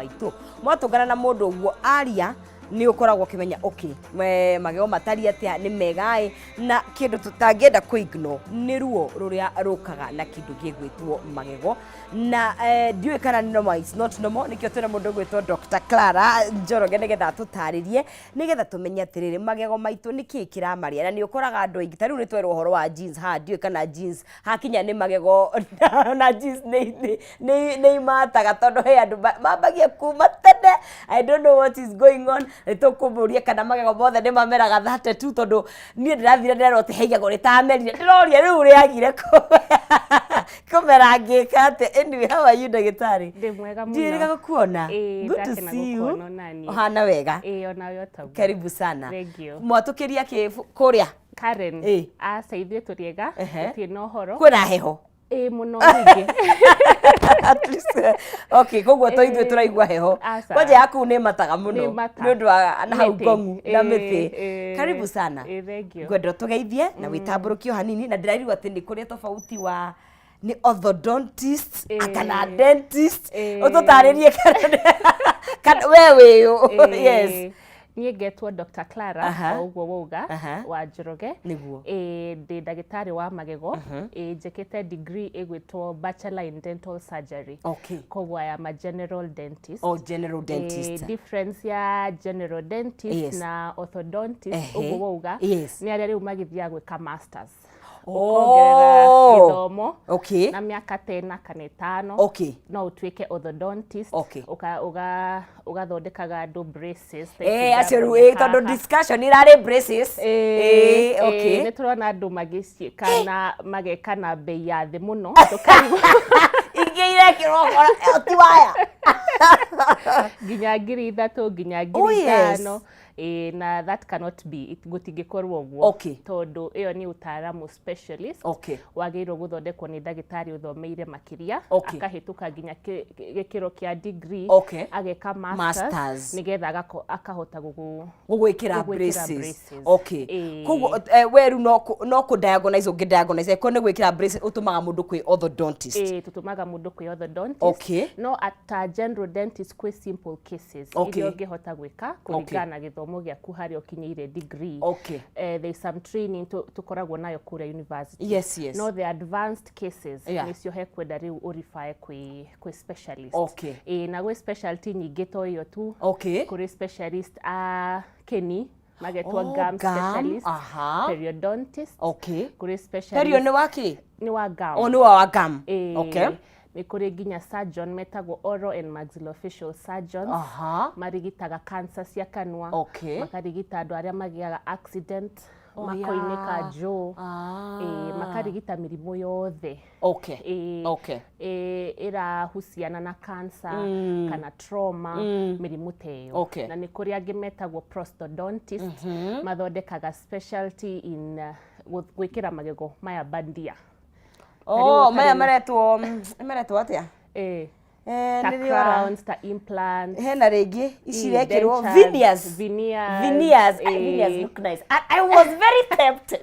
maitũ mwatũngana na mũndũ ũguo aria ni ukoragwo kimenya okay magego matari atia ni megae na kindu tutangenda kuignore ni ruo ruria rukaga na kindu gigwitwo magego na ndiwe kana ni normal it's not normal nikio twina mundu gwitwo Dr. Clara Njoroge nigetha tutaririe nigetha tumenye atiriri magego maitu niki kiramaria na ni ukoraga andu aingi tari ni twerwo horo wa jeans ha ndiwe kana jeans hakinya ni magego na jeans ni imataga tondu he andu mambagia kuma tene I don't know what is going on tukumburia kana magego mothe ni mameraga thate tu tondu ni ndirathire nderote heigago ritamerire ndiroria riu riagire kumera ngikate. Anyway, how are you ndagitari? Ndi mwega muno. Ndirika gukuona. Good to see you. Hana wega. Ona yo tabu. Karibu sana. Thank you. Mwatukiria ki kuria? Karen. Asaithie turiega. Ti no horo. Kwina heho. Muno wingi. At least okay, koguo toithwe turaigua heho. Kwaje yaku ni mataga muno. Ni undu wa na hau gongu na mithi. Karibu sana. Thank you. Ngwenda tugeithie na witamburukio hanini na ndiraigua ati ni kuria tofauti wa ni orthodontist akana dentist ututaririe kana wewe yes nie getwo Dr. Clara ogwo woga wa Njoroge niguo ndi ndagitari wa magego njekete degree egwitwo Bachelor in Dental Surgery. Okay. Kogwa ya ma general dentist. General dentist. Difference ya general dentist na orthodontist ogwo woga ni aria riu magithia gwika masters. Githomo. Okay. Na miaka tena kana 5. Okay. No utwike orthodontist. Okay. Ugathondekaga andu braces. Acio tondu discussion irari braces. Okay. Ni turona andu magiciikana magekana bei ya thi muno tukarigwo ingeire kirogora ti waya ginya 3,000 ginya 5,000 na that cannot be gutingikorwo guo tondu iyo ni utaaramu specialist wagirwo guthondekwo ni ndagitari uthomeire makiria akahituka ginya gikiro kia degree ageka masters nigetha akahota gugwikira braces. Okay. Koguo weru no ku diagnose ungi diagnose ko ni gwikira braces utumaga mundu kwi orthodontist. Tutumaga mundu kwi orthodontist. No at general dentist kwi simple cases irio ngihota gwika kuringana githomo giaku hari okinyeire degree. There is some training tukoragwo nayo kure university. Yes. No the advanced cases nicio hekwenda riu urify kwi specialist. Na gwe specialty nyingi to iyo tu. Kuri specialist keni magetwa gum specialist, periodontist. Kuri specialist. Perio ni waki? Ni wa gum. Ni wa gum. Ni kuri ginya surgeon metagwo oral and maxillofacial surgeons. Marigitaga cancer cia kanwa. Makarigita andu aria magiaga accident. Makoineka jo. Makarigita mirimu yothe. Ira husiana na cancer kana trauma mirimu teyo. Na ni kuri angi metagwo prosthodontist. Mathondekaga specialty in gwikira magego maya bandia. Maya maretwo atia? Ta crowns, ta implants. Hena ringi icirekirwo veneers look nice. I was very tempted.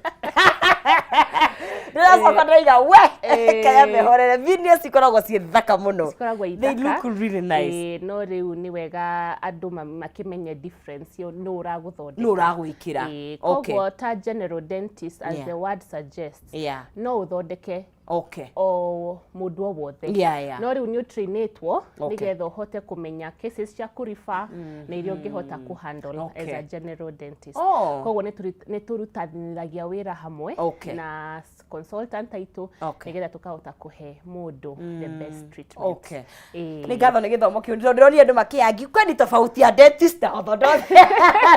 Ndiracoka we kaya mehorere veneers ikoragwo ci thaka muno. They look really nice. No riu ni wega andu makimenye difference yo no uraguthondeka. No uragwikira. Kogwo ta general dentist as the word suggests. No uthondeke o mundu wothe. No riu ni trainetwo nigetha uhote kumenya cases cia kurifa na irio ngihota ku handle as a general dentist. Kogwo ni turutaniragia wira hamwe na consultant aitu nigetha tukahota kuhe mundu the best treatment. Ni gatho ni githomo kiu ndironi andu makiangi kwani tofauti ya dentist na orthodontist.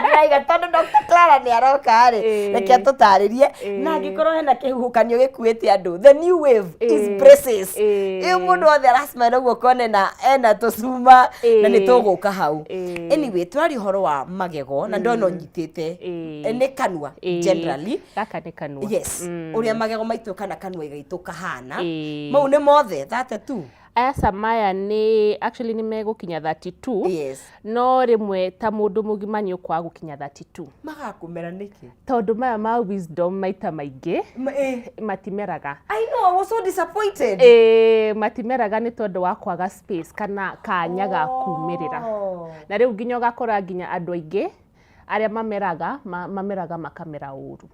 Ndaiga tondu Dr. Clara ni aroka ri reke tutaririe na ngikorwo hena kihuhukanio gikuite andu the new wave is braces. Mundu othe arasma niguo kone na ena tucuma na ni tuguka hau. Anyway, twari horo wa magego na ndona nyitite ni kanwa generally. Gaka ni kanwa. Yes. Uria magego maitu kana kanwa igaitu kahana. Mau ni mothe that too. aya maya ni actually ni megukinya 32. Yes. No rimwe ta mundu mugima ni ukwa gukinya 32. Magakumera niki? Tondu maya ma wisdom maita maingi matimeraga. I know, I was so disappointed. Matimeraga ni tondu wa kwaga space kana kanya ga kumirira. Na riu nginya gakora nginya andu aingi aria mameraga makamera uru.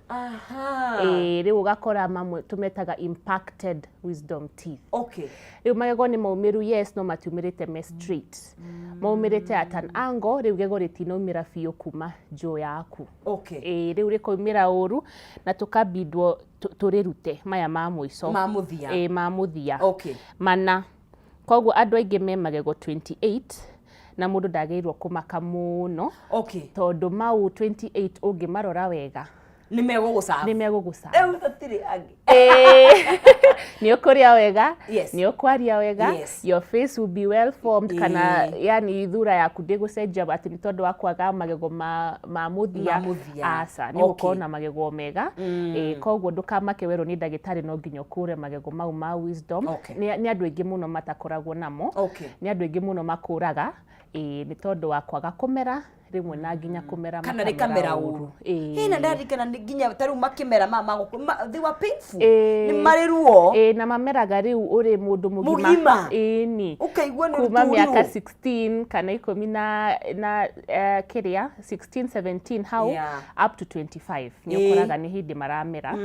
Aha. Riu ugakora mamwe tumetaga impacted wisdom teeth. Okay. Riu magego ni maumiru, yes, no matiumirite me straight. Maumirite at an angle, riu gego ritinaumira biu kuma jaw yaku. Okay. Riu rikoimira uru na tukabidwo turirute maya ma muico. Mamuthia. Mamuthia. Okay. Mana. Koguo andu aingi me magego 28 na mundu ndageirwo kumaka muno. Okay. Tondu mau 28 ungi marora wega. Ni megugucaba. Ni megugucaba. Eu tatiri agi. Ni ukuria wega. Yes. Ni ukwaria wega. Yes. Your face will be well formed. Kana yani thura yaku ndigucenjia ati ni tondu wa kwaga magego ma muthia. Asa ni ukona magego mega. Koguo ndukamake wero ni ndagitari no nginya kure magego mau ma wisdom. Ni andu aingi muno matakoragwo namo. Ni andu aingi muno makuraga. Ni tondu wa kwaga kumera rimwe na nginya kumera kana rikamera uru. Na ndarikana nginya taru makimera they were painful. Ni mariruo. Na mameraga riu uri mundu mugima. Ni. Ukaigua ni kuma miaka 16 kana 10 na kiria 16 17 how up to 25 ni ukoraga ni hindi maramera.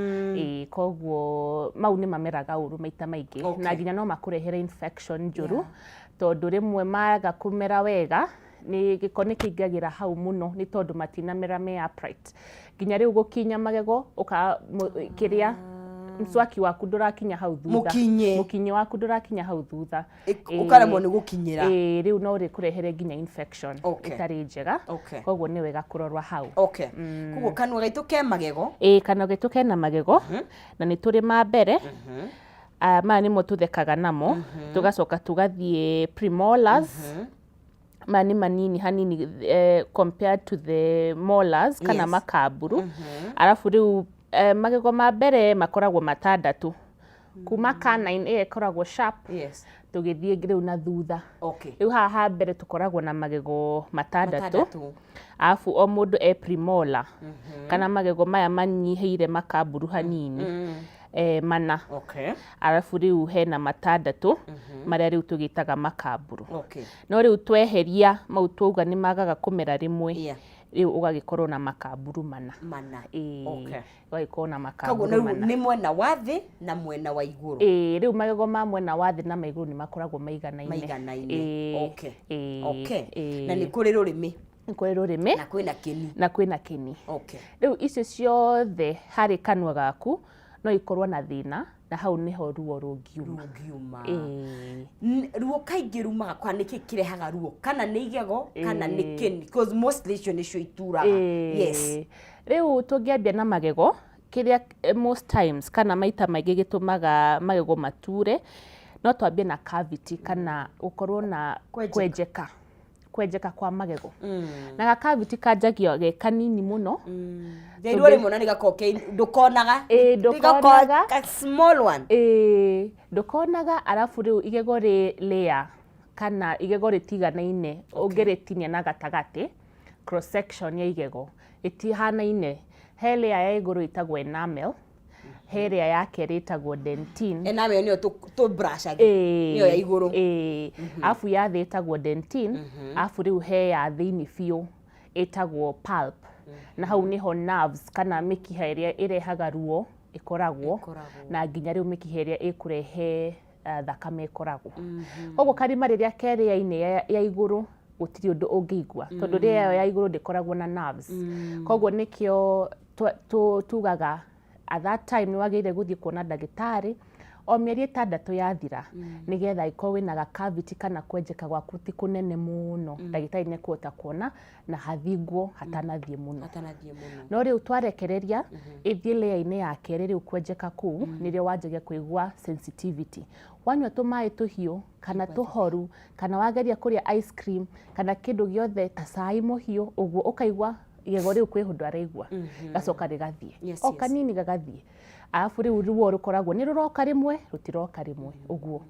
Koguo mau ni mameraga uru maita maingi na nginya no makurehere infection njuru tondu rimwe maga kumera wega ni gikoni kiingagira hau muno ni tondu matinamera me upright. Nginya riu gukinya magego uka kiria mswaki waku ndurakinya hau thutha. Mukinyi waku ndurakinya hau thutha. Ukaremwo ni gukinyira. Riu no ri kurehere nginya infection itari njega. Koguo ni wega kurorwa hau. Koguo kanua gaitu ke magego. Kanua gaitu ke na magego na ni turi ma mbere. Maya nimo tuthekaga namo. Tugacoka tugathie premolars. Mani manini hanini compared to the molars kana makaburu. Arafu riu magego ma mbere makoragwo matandatu. Kuma canine ikoragwo sharp. Tugithie riu na thutha. Riu haha mbere tukoragwo na magego matandatu. Arafu o mundu premolar. Kana magego maya manyiheire makaburu hanini. Mana. Arafu riu hena matandatu maria riu tugitaga makaburu. No riu tweheria mau tuga ni magaga kumera rimwe. Riu ugagikorwo na makaburu mana. Ugagikorwo na makaburu mana. Ni mwena wa thi na mwena wa iguru. Riu magego ma mwena wa thi na maiguru ni makoragwo maiganaine. Na ni kuri rurimi. Kuri rurimi na kwina kini. Na kwina kini. Riu icio ciothe hari kanua gaku no ikorwo na thina na hau niho ruo rungiuma. Ruo kaingi rumaga kwa niki kirehaga ruo kana ni igego kana ni kini because mostly icio nicio ituraga. Riu tungiambia na magego kiria most times kana maita maingi gitumaga magego mature no twambie na cavity kana ukorwo na kwenjeka kwa magego. Na ga cavity kanjagio ge kanini muno. Thairu ri muno ni gakoke ndukonaga. Ndukonaga a small one. Ndukonaga arafu riu igego ri layer kana igego ritiganaine ungiritinia na gatagati cross section ya igego itihanaine. He layer ya iguru itagwo enamel. He layer ya keri itagwo dentine. Enamel niyo tu brush agi. Niyo ya iguru. Afu ya thi itagwo dentine. Afu riu he ya thiini fiu itagwo pulp. Na hau niho nerves kana mikiha iria irehaga ruo ikoragwo na nginya riu mikiha iria ikurehe thakame ikoragwo. Koguo karima riria keri ya iguru gutiri undu ungiigua tondu ria ya iguru ndikoragwo na nerves. Koguo nikio tugaga at that time ni wagire guthie kuona ndagitari o mieri 6 yathira nigetha ikorwo wina ga cavity kana kwenjeka gwaku ti kunene muno ndagitari ni kuota kuona na hathingwo hatanathie muno. No riu twarekereria ithie layer-ini ya keri riu kwenjeka kuu nirio wanjagia kuigua sensitivity. Wanywa tumai tuhiu kana tuhoru kana wageria kuria ice cream kana kindu giothe ta cai muhiu uguo ukaigua igego riu kwi hundu araigua gacoka rigathie o kanini gagathie. Arafu riu ruo rukoragwo ni ruroka rimwe rutiroka rimwe uguo.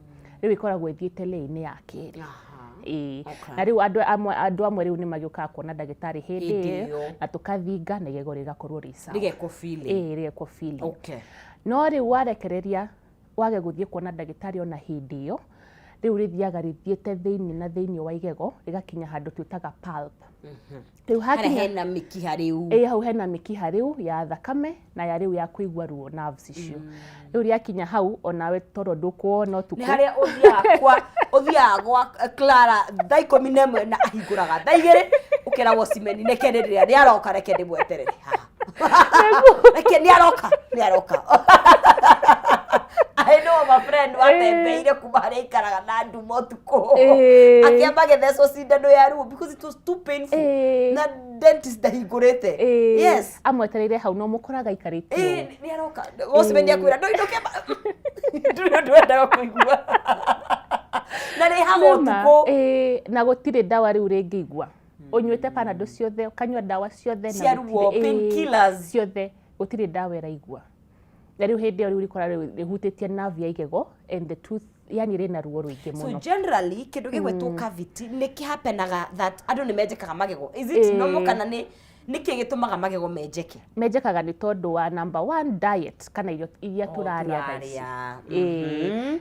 riu ikoragwo ithiite lane ya keri na riu andu amwe riu ni magioka kuona ndagitari hindi iyo na tukathinga na igego rigakorwo risawa rigeko feeling rigeko feeling no riu warekereria wage guthie kuona ndagitari ona hindi iyo riu rithiaga rithiete thiini na thiini wa igego rigakinya handu twitaga pulp riu hena mikiha riu hau hena mikiha riu ya thakame na ya riu ya kuigua ruo nerves icio riu riakinya hau onawe toro ndukuona utuku ni haria uthiaga gwa Clara thaa 11 na ahinguraga thaa 2 ukiragwo cimeni neke riria riaroka reke ndimweterere reke niaroka I know my friend watembeire kuma haria ikaraga na ndumo tuko akiamba gethecwo cindano ya ruo because it was too painful na dentist ndahingurite yes amwetereire hau no mukoraga ikarite niaroka gocimeni akwira ndoindoke ndwendaga kuigua na ni hago tuko na gutire dawa riu ringigua unyuite panado ciothe ukanywa dawa ciothe na ruo painkillers ciothe gutire dawa iraigua na riu hindi riu rikora rihutitie nerve ya igego and the tooth yani rina ruo ruingi muno so generally kindu gigwetwo cavity ni kihapenaga that andu ni menjekaga magego is it normal kana ni kigitumaga magego menjekaga ni tondu wa number 1 diet kana iria turaria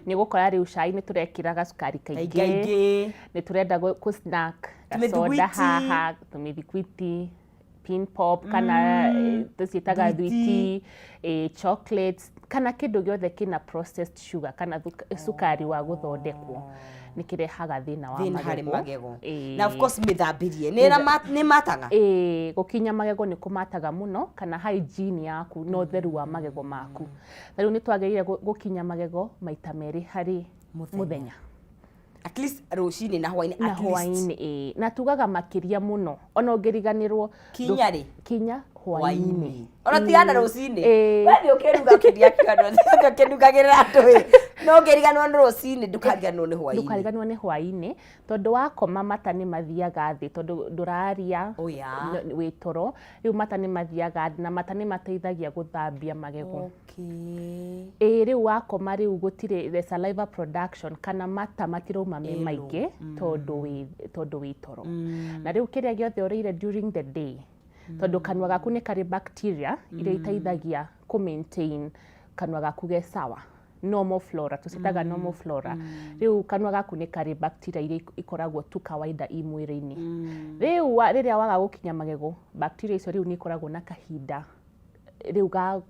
ni gukora riu cai ni turekiraga sukari kaingi ni turenda ku snack soda haha tumithikuiti pin pop kana tuciitaga thwiti chocolates kana kindu giothe kina processed sugar kana sukari wa guthondekwo nikirehaga thina wa magego na of course mithambirie ni mataga gukinya magego ni kumataga muno kana hygiene yaku no theru wa magego maku riu ni twagirire gukinya magego maita meri hari muthenya at least rucini na hwaini na tugaga makiria muno ona ungiriganirwo kinya hwaini ona tiana rucini wewe ukiruga kiria kiano ukirugagira andu no ngiriganwo ni rucini ndukariganwo ni hwaini tondu wakoma mata ni mathiaga thi tondu nduraria wi toro riu mata ni mathiaga na mata ni mateithagia guthambia magego riu wakoma riu gutire the saliva production kana mata matirauma me maingi tondu wi toro na riu kiria giothe urire during the day tondu kanwa gaku ni kari bacteria iria iteithagia ku maintain kanwa gaku ge sawa normal flora tusitaga normal flora riu kanwa gaku ni kari bacteria iria ikoragwo tu kawaida i mwiri-ini riu riria waga gukinya magego bacteria icio riu ni ikoragwo na kahinda riu ga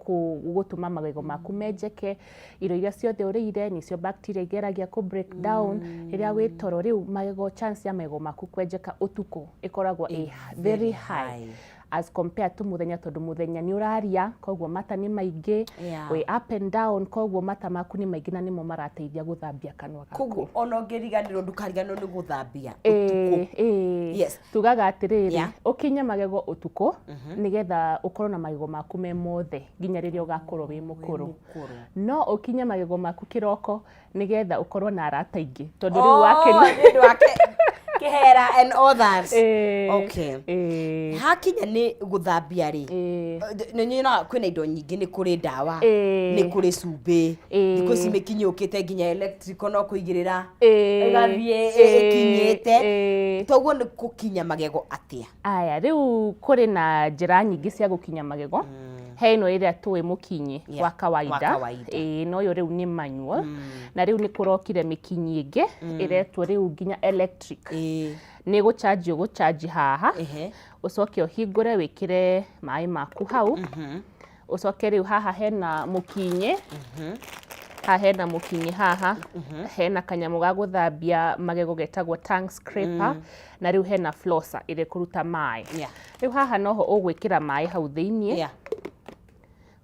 gutuma magego maku menjeke irio iria ciothe urire nicio bacteria igeragia ku break down riria wi toro riu magego chance ya magego maku kwenjeka utuku ikoragwo very high as compared to muthenya tondu muthenya ni uraria koguo mata ni maingi we up and down koguo mata maku ni maingi na nimo marateithia guthambia kanwa gaku koguo ona ngiriganirwo ndukariganwo ni guthambia utuku yes tugaga atiriri ukinya magego utuku nigetha ukorwo na magego maku me mothe nginya riria ugakorwo wi mukuru no ukinya magego maku kiroko nigetha ukorwo na arata ingi tondu riu wake kihera and others hakinya ni guthambia ri nyina kwina indo nyingi ni kuri dawa ni kuri cumbi thiko cimikinyukite nginya electrical no kuigirira igathie ikinyite toguo ni kukinya magego atia aya riu kuri na njira nyingi cia gukinya magego heno iria tuwe mukinyi wa kawaida no yo riu ni manual na riu ni kurokire mikinyi ingi iretwo riu nginya electric ni gucharge haha ucoke uhingure wikire mai maku hau ucoke riu haha hena mukinyi hena mukinyi haha hena kanyamu ga guthambia magego getagwo tongue scraper na riu hena flosser ire kuruta mai riu haha noho ugwikira mai hau thiini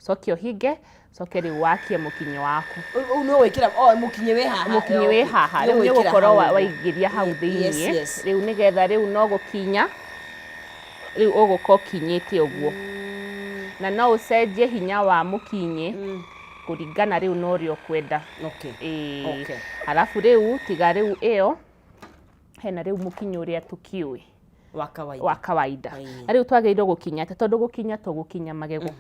coke uhinge coke riu wakie mukinyi waku no wikira mukinyi we haha riu ni gukorwo waigiria hau thiini riu nigetha riu no gukinya riu uguko kinyite uguo na no ucenjie hinya wa mukinyi kuringana riu no rio kwenda alafu riu tiga riu iyo hena riu mukinyi uria tukiui wa kawaida riu twagirire gukinya tondu gukinya tugukinya magego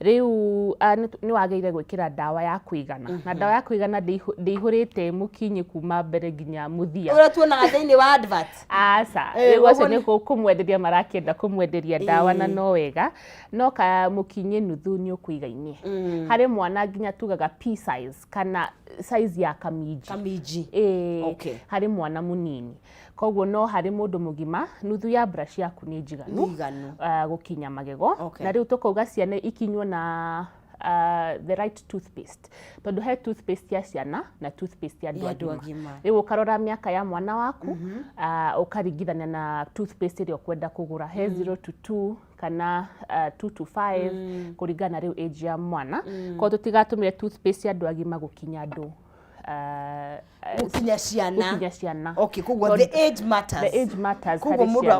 riu ni wagirire gwikira dawa ya kuigana na dawa ya kuigana ndihurite mukinyi kuma mbere nginya muthia ura tuonaga thiini wa advert asa riu ni kumwenderia marakienda kumwenderia dawa na no wega no ka mukinyi nuthu ni ukuigainie hari mwana nginya tugaga p size kana size ya kamiji hari mwana munini koguo no hari mundu mugima nuthu ya brush yaku ni njiganu gukinya magego na riu tukauga ciana ikinywo na the right toothpaste tondu he toothpaste ya ciana na toothpaste ya andu agima riu ukarora miaka ya mwana waku ukaringithania na toothpaste iri ukwenda kugura he 0 to 2 kana 2 to 5 kuringana riu age ya mwana ko tutigatumire toothpaste ya andu agima gukinya andu gukinya ciana okay kugwo the age matters kugwo mundu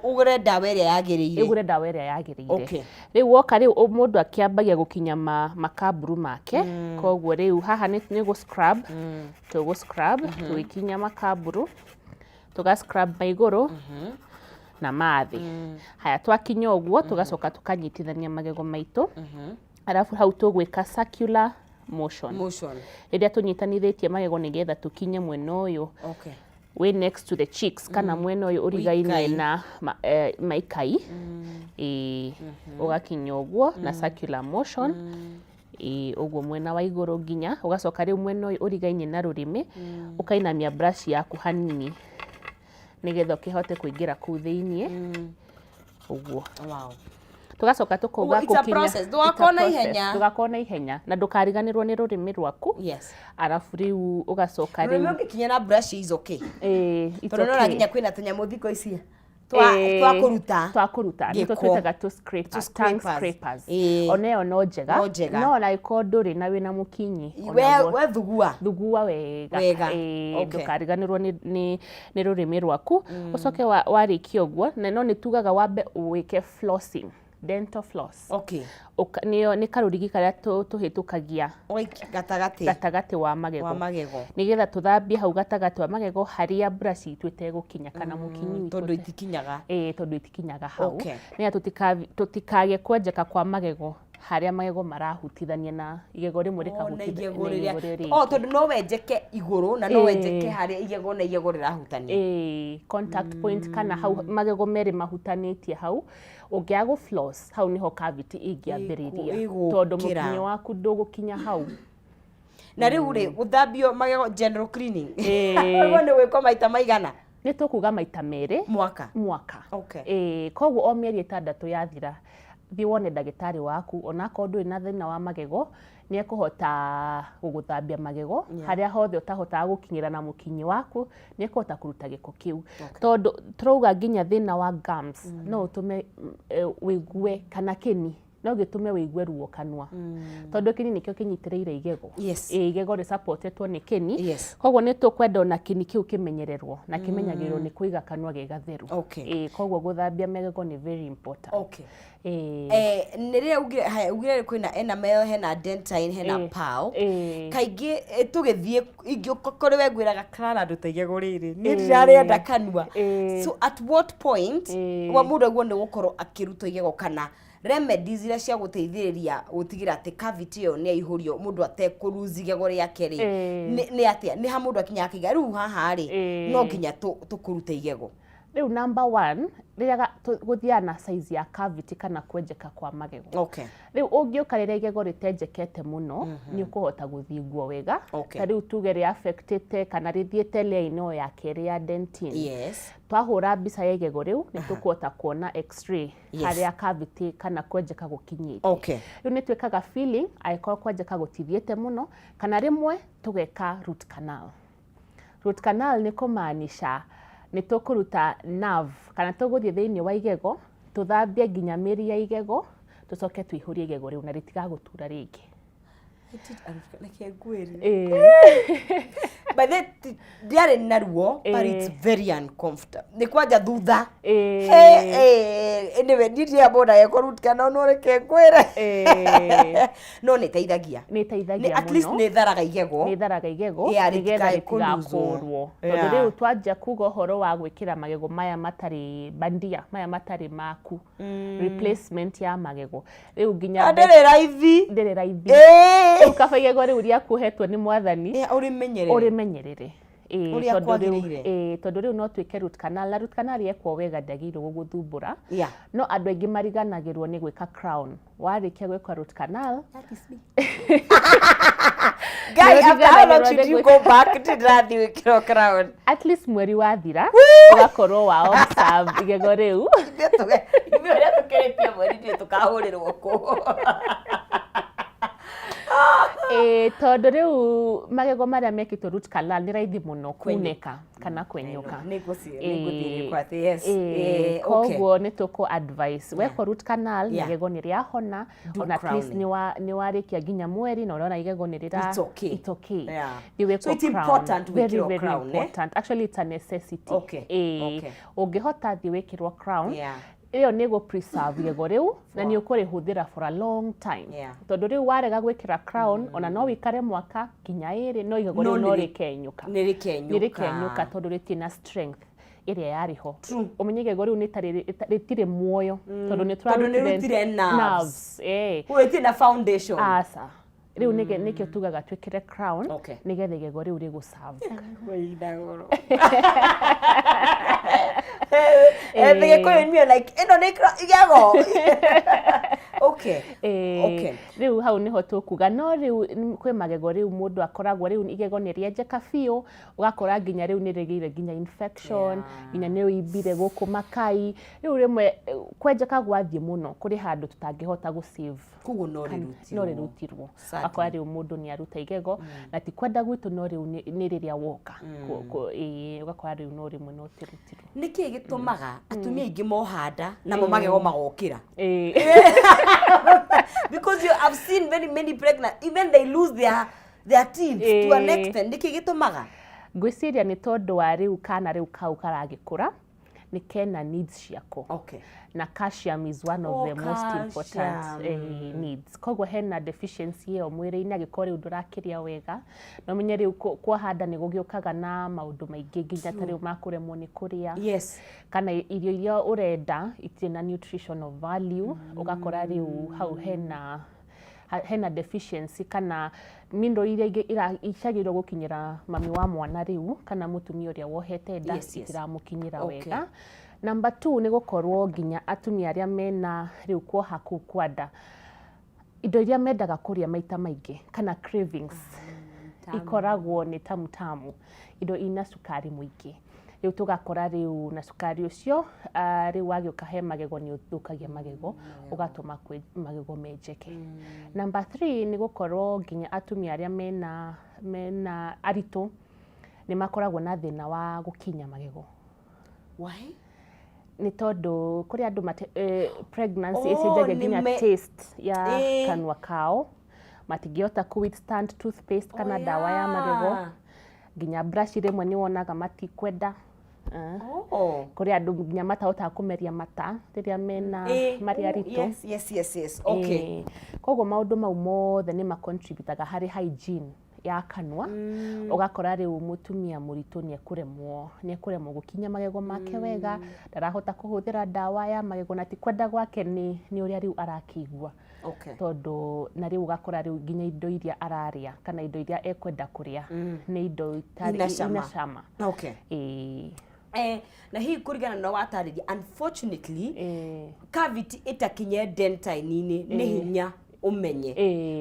ugure dawa iria yagirire okay riu woka riu mundu akiambagia gukinya makaburu make kogwo riu haha ni gu scrub tugu scrub tuikinya makaburu tuga scrub maiguru na mathi haya twakinya uguo tugacoka tukanyitithania magego maitu arafu hau tugwika circular motion iria tunyitanithitie magego nigetha tukinye mwena uyu we next to the cheeks kana mwena uyu urigaine na maikai ugakinya uguo na circular motion uguo mwena wa iguru nginya ugacoka riu mwena uyu urigaine na rurimi ukainamia brush yaku hanini nigetha ukihote kuingira ku thiini uguo tugacoka tukuga gukinya tugakona ihenya na ndukariganirwo ni rurimi rwaku arafu riu ugacoka riu ugikinya na brush is okay tondu no raginya kwina tunyamo thiko ici twakuruta nito twitaga to scrapers oneyo no njega no na iko nduri na wina mukinyi we thugua wega ndukariganirwo ni rurimi rwaku ucoke warikio guo na no nitugaga wambe wike flossing dental floss ni karurigi karia tuhitukagia gatagati wa magego nigetha tuthambie hau gatagati wa magego haria brush itwete gukinya kana mukinyi tondu itikinyaga hau ni tutikage kwenjeka kwa magego haria magego marahutithania na igego rimwe rikahutithania tondu no wenjeke iguru na no wenjeke haria igego na igego rirahutania contact point kana hau magego meri mahutanitie hau ungiago floss hau niho cavity ingiambiriria tondu mukinyi waku ndugukinya hau na riu ri guthambio magego general cleaning wewe ni wiko maita maigana ni tukuga maita meri mwaka kogwo o mieri 6 yathira thi wone ndagitari waku onako nduri na thina wa magego ni ekuhota guguthambia magego haria hothe utahotaga gukinyira na mukinyi waku ni ekuhota kuruta giko kiu tondu trouga nginya thina wa gums no utume wigue kana kini no gitume wigue ruo kanwa tondu kini nikio kinyitireire igego igego ri supportetwo ni kini kogwo ni tukwenda ona kini kiu kimenyererwo na kimenyagirwo ni kuiga kanwa gegatheru kogwo guthambia magego ni very important niria ugire kwina enamel hena dentine hena pal kaingi tugithie ingikore we gwiraga Clara ndutaigego riri ni ndirarenda kanwa so at what point wa mundu aguo ni gukorwo akiruta igego kana remedies iria cia guteithiriria gutigira ati cavity yo ni aihurio mundu atekuruzi igego riake ri ni atia ni ha mundu akinya akiga riu haha ri no nginya tukuruta igego riu number 1 riria guthiana size ya cavity kana kwenjeka kwa magego riu ungiuka riria igego ritenjekete muno ni ukuhota guthingwo wega ta riu tuge ri affected kana rithiete line ya keri ya dentine twahura mbica ya igego riu ni tukuhota kuona x-ray haria cavity kana kwenjeka gukinyite riu ni twikaga filling aiko kwenjeka gutithiete muno kana rimwe tugeka root canal ni kumaanisha ni tukuruta nerve kana tuguthie thiini wa igego tuthambie nginya miri ya igego tucoke tuihurie igego riu na ritiga gutura ringi But ndiarĩ na ruo, but it's very uncomfortable. Nĩ kwanja thutha. Nĩwe ndiria mũndũ agĩkwo kana no reke ngwĩre. No nĩ teithagia. Nĩ teithagia mũno. At least nĩ tharaga igego. Nĩ tharaga igego nĩgetha rĩtigakũrwo. Tondũ rĩu twanja kuga ũhoro wa gwĩkĩra magego maya matarĩ bandia, maya matarĩ maku. Replacement ya magego. Rĩu nginya ndĩrĩ raithi. Ndĩrĩ raithi. Rĩu kaba igego rĩu rĩakuhetwo nĩ Mwathani. Ũrĩmenyerere. Tondũ rĩu no twĩke root canal, na root canal yekwo wega ndagĩrĩirwo gũgũthumbũra. No andũ aingĩ mariganagĩrwo nĩ gwĩka crown. Warĩkia gwĩka root canal, Guy, after how long should you go back to ndĩrathiĩ gwĩkĩrwo crown? At least mweri wathira ũgakorwo wa observe igego rĩu. Ithuĩ ũrĩa tũkĩrĩtie mweri nĩ tũkahũrĩrwo kũ. Tondũ rĩu magego marĩa mekĩtwo root canal nĩ raithi mũno kunĩka kana kwenyũka. Koguo nĩ tũkũ advice wekwo root canal igego nĩ rĩahona, ona at least nĩ warĩkia nginya mweri na ũrona igego nĩ rĩra it's okay. So it's important very important. Actually it's a necessity. Ũngĩhota thiĩ wĩkĩrwo crown iyo nĩ go preserve igego rĩu na nĩ ũkũrĩhũthĩra for a long time. Tondũ rĩu warega gwĩkĩra crown ona no wĩkare mwaka kinya 2 no igego rĩu no rĩkenyũka. Nĩ rĩkenyũka tondũ rĩtirĩ na strength ĩrĩa yarĩho. Ũmenye igego rĩu rĩtirĩ muoyo tondũ nĩ tũrarutire nerves. Rĩtirĩ na foundation. Asa. Rĩu nĩkĩo tugaga twĩkĩre crown nĩgetha igego rĩu rĩgũserve. Ĩno nĩ igego. Rĩu hau nĩho tũkuga no rĩu kwĩ magego rĩu mũndũ akoragwo rĩu igego nĩ rĩenjeka biũ ũgakora nginya rĩu nĩ rĩgĩire nginya infection nginya nĩ ũimbire gũkũ makai. Rĩu rĩmwe kwenjeka gwathiĩ mũno kũrĩ handũ tũtangĩhota gũ-save. Koguo no rĩrutirwo. Akora rĩu mũndũ nĩ aruta igego na ti kwenda gwitũ no rĩu nĩ rĩrĩa woka. Ũgakora rĩu no rĩmwe no tĩrutirwo. Nĩkĩ gĩtũmaga atumia aingĩ mohanda namo magego magokĩra? Because you have seen very many pregnant, even they lose their teeth to an extent. Nĩkĩ gĩtũmaga? Ngwĩciria nĩ tondũ wa rĩu kana rĩu kau karagĩkũra nĩ kena needs ciako. Na calcium is one of the most important needs. Koguo hena deficiency ĩyo mwĩrĩ-inĩ angĩkorwo rĩu ndũrakĩria wega. No menye rĩu kwahanda nĩ gũgĩũkaga na maũndũ maingĩ nginya ta rĩu makũremwo nĩ kũrĩa. Kana irio iria ũrenda itirĩ na nutritional value. Ũgakora rĩu hau hena deficiency kana mineral iria icagĩrwo gũkinyĩra mami wa mwana rĩu kana mũtumia ũrĩa wohete nda itiramũkinyĩra wega. Number 2 nĩ gũkorwo nginya atumia arĩa mena rĩu kuoha kũu kwa nda indo iria mendaga kũrĩa maita maingĩ kana cravings ikoragwo nĩ tamu indo ina cukari mũingĩ. Rĩu tũgakora rĩu na cukari ũcio rĩu wagĩũka he magego nĩ ũthũkagia magego ũgatũma magego menjeke. Number 3 nĩ gũkorwo nginya atumia arĩa mena aritũ nĩ makoragwo na thĩna wa gũkinya magego. Why? Nĩ tondũ kũrĩ andũ pregnancy ĩcenjagia nginya taste ya kanua kao. Matingĩhota ku withstand toothpaste kana dawa ya magego. Nginya brush rĩmwe nĩ wonaga matikwenda. Kũrĩ andũ nginya matahotaga kũmeria mata rĩrĩa mena marĩ aritũ. Yes. Koguo maũndũ mau mothe nĩ macontributaga harĩ hygiene ya kanua. Ũgakora rĩu mũtumia mũritũ nĩ ekũremwo gũkinya magego make wega, ndarahota kũhũthĩra dawa ya magego na ti kwenda gwake nĩ ũrĩa rĩu arakĩigua. Tondũ na rĩu ũgakora rĩu nginya indo iria ararĩa kana indo iria ekwenda kũrĩa nĩ indo itarĩ ina cama. Na hii kũringana na watarĩria, unfortunately cavity ĩtakinye dentine-inĩ nĩ hinya umenye.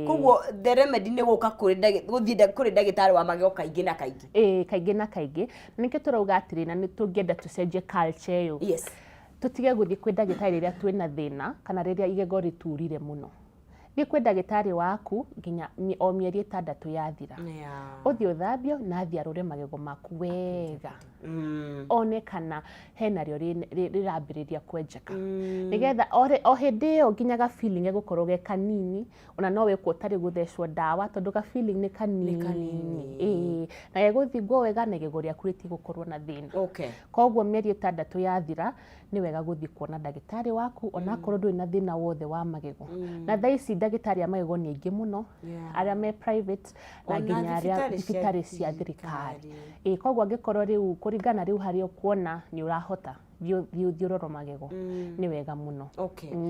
Koguo the remedy nĩ gũka kũrĩ ndagĩtarĩ wa magego kaingĩ na kaingĩ. Kaingĩ na kaingĩ. Nĩkĩo tũrauga atĩrĩ na nĩ tũngĩenda tũcenjie culture ĩyo. Tũtige gũthiĩ kwĩ ndagĩtarĩ rĩrĩa twĩna thĩna kana rĩrĩa igego rĩturire mũno. Thiĩ kwĩ ndagĩtarĩ waku nginya o mĩeri 6 yathira. Ũthiĩ ũthambio na athiarũre magego maku wega. One kana hena rĩo rĩrambĩrĩria kwenjeka. Nĩgetha o hĩndĩ ĩyo nginya ga feeling gũkorwo ge kanini, ona no wĩkwo ũtarĩ gũthecwo ndawa tondũ ga feeling nĩ kanini. Na gegũthingwo wega na igego rĩaku rĩtigũkorwo na thĩna. Koguo mĩeri 6 yathira nĩ wega gũthiĩ kuona ndagĩtarĩ waku onakorwo ndũrĩ na thĩna wothe wa magego. Na thaa ici ndagĩtarĩ a magego nĩ aingĩ mũno, arĩa me private na nginya arĩa thibitarĩ cia thirikari. Koguo angĩkorwo rĩu kũringana rĩu harĩa ũkuona nĩ ũrahota thiĩ ũrorwo magego nĩ wega mũno.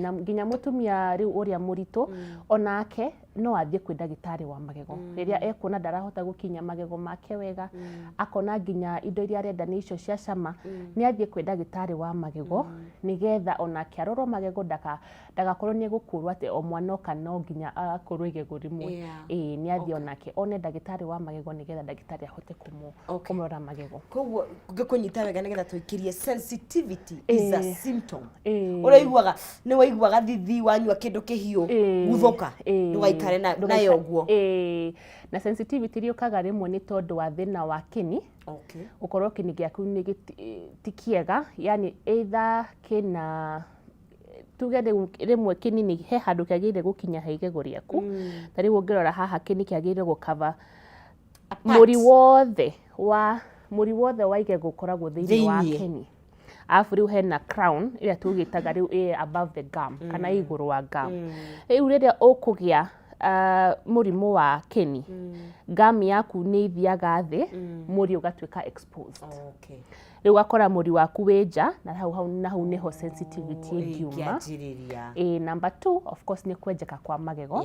Na nginya mũtumia rĩu ũrĩa mũritũ onake no athiĩ kwĩ ndagĩtarĩ wa magego. Rĩrĩa ekuona ndarahota gũkinya magego make wega, akona nginya indo iria arenda nĩ icio cia cama, nĩ athiĩ kwĩ ndagĩtarĩ wa magego nĩgetha onake arorwo magego ndagakorwo nĩ egũkũrwo atĩ o mwana oka no nginya akorwo igego rĩmwe. Nĩ athiĩ onake one ndagĩtarĩ wa magego nĩgetha ndagĩtarĩ ahote kũmũrora magego. Koguo ngĩkũnyita wega nĩgetha tũikĩrie sensitivity is a symptom. Ũraiguaga nĩ waiguaga thithi wanyua kĩndũ kĩhiũ gũthoka ndũgaikare nayo ũguo. Na sensitivity rĩũkaga rĩmwe nĩ tondũ wa thĩna wa kĩni. Ũkorwo kĩni gĩaku ti kĩega, yani either kĩna tuge rĩmwe kĩnini he handũ kĩagĩrĩire gũkinya he igego rĩaku. Ta rĩu ũngĩrora haha kĩni kĩagĩrĩire gũkava mũri wothe wa igego ũkoragwo thĩinĩ wa kĩni. Alafu rĩu hena crown ĩrĩa tũgĩtaga rĩu above the gum kana igũrũ wa gum. Rĩu rĩrĩa ũkũgĩa mũrimũ wa kĩni, gum yaku nĩ ithiaga thĩ, mũri ũgatuĩka exposed. Rĩu ũgakora mũri waku wĩ nja na hau nĩho sensitivity ĩngiuma. Number 2 of course nĩ kwenjeka kwa magego.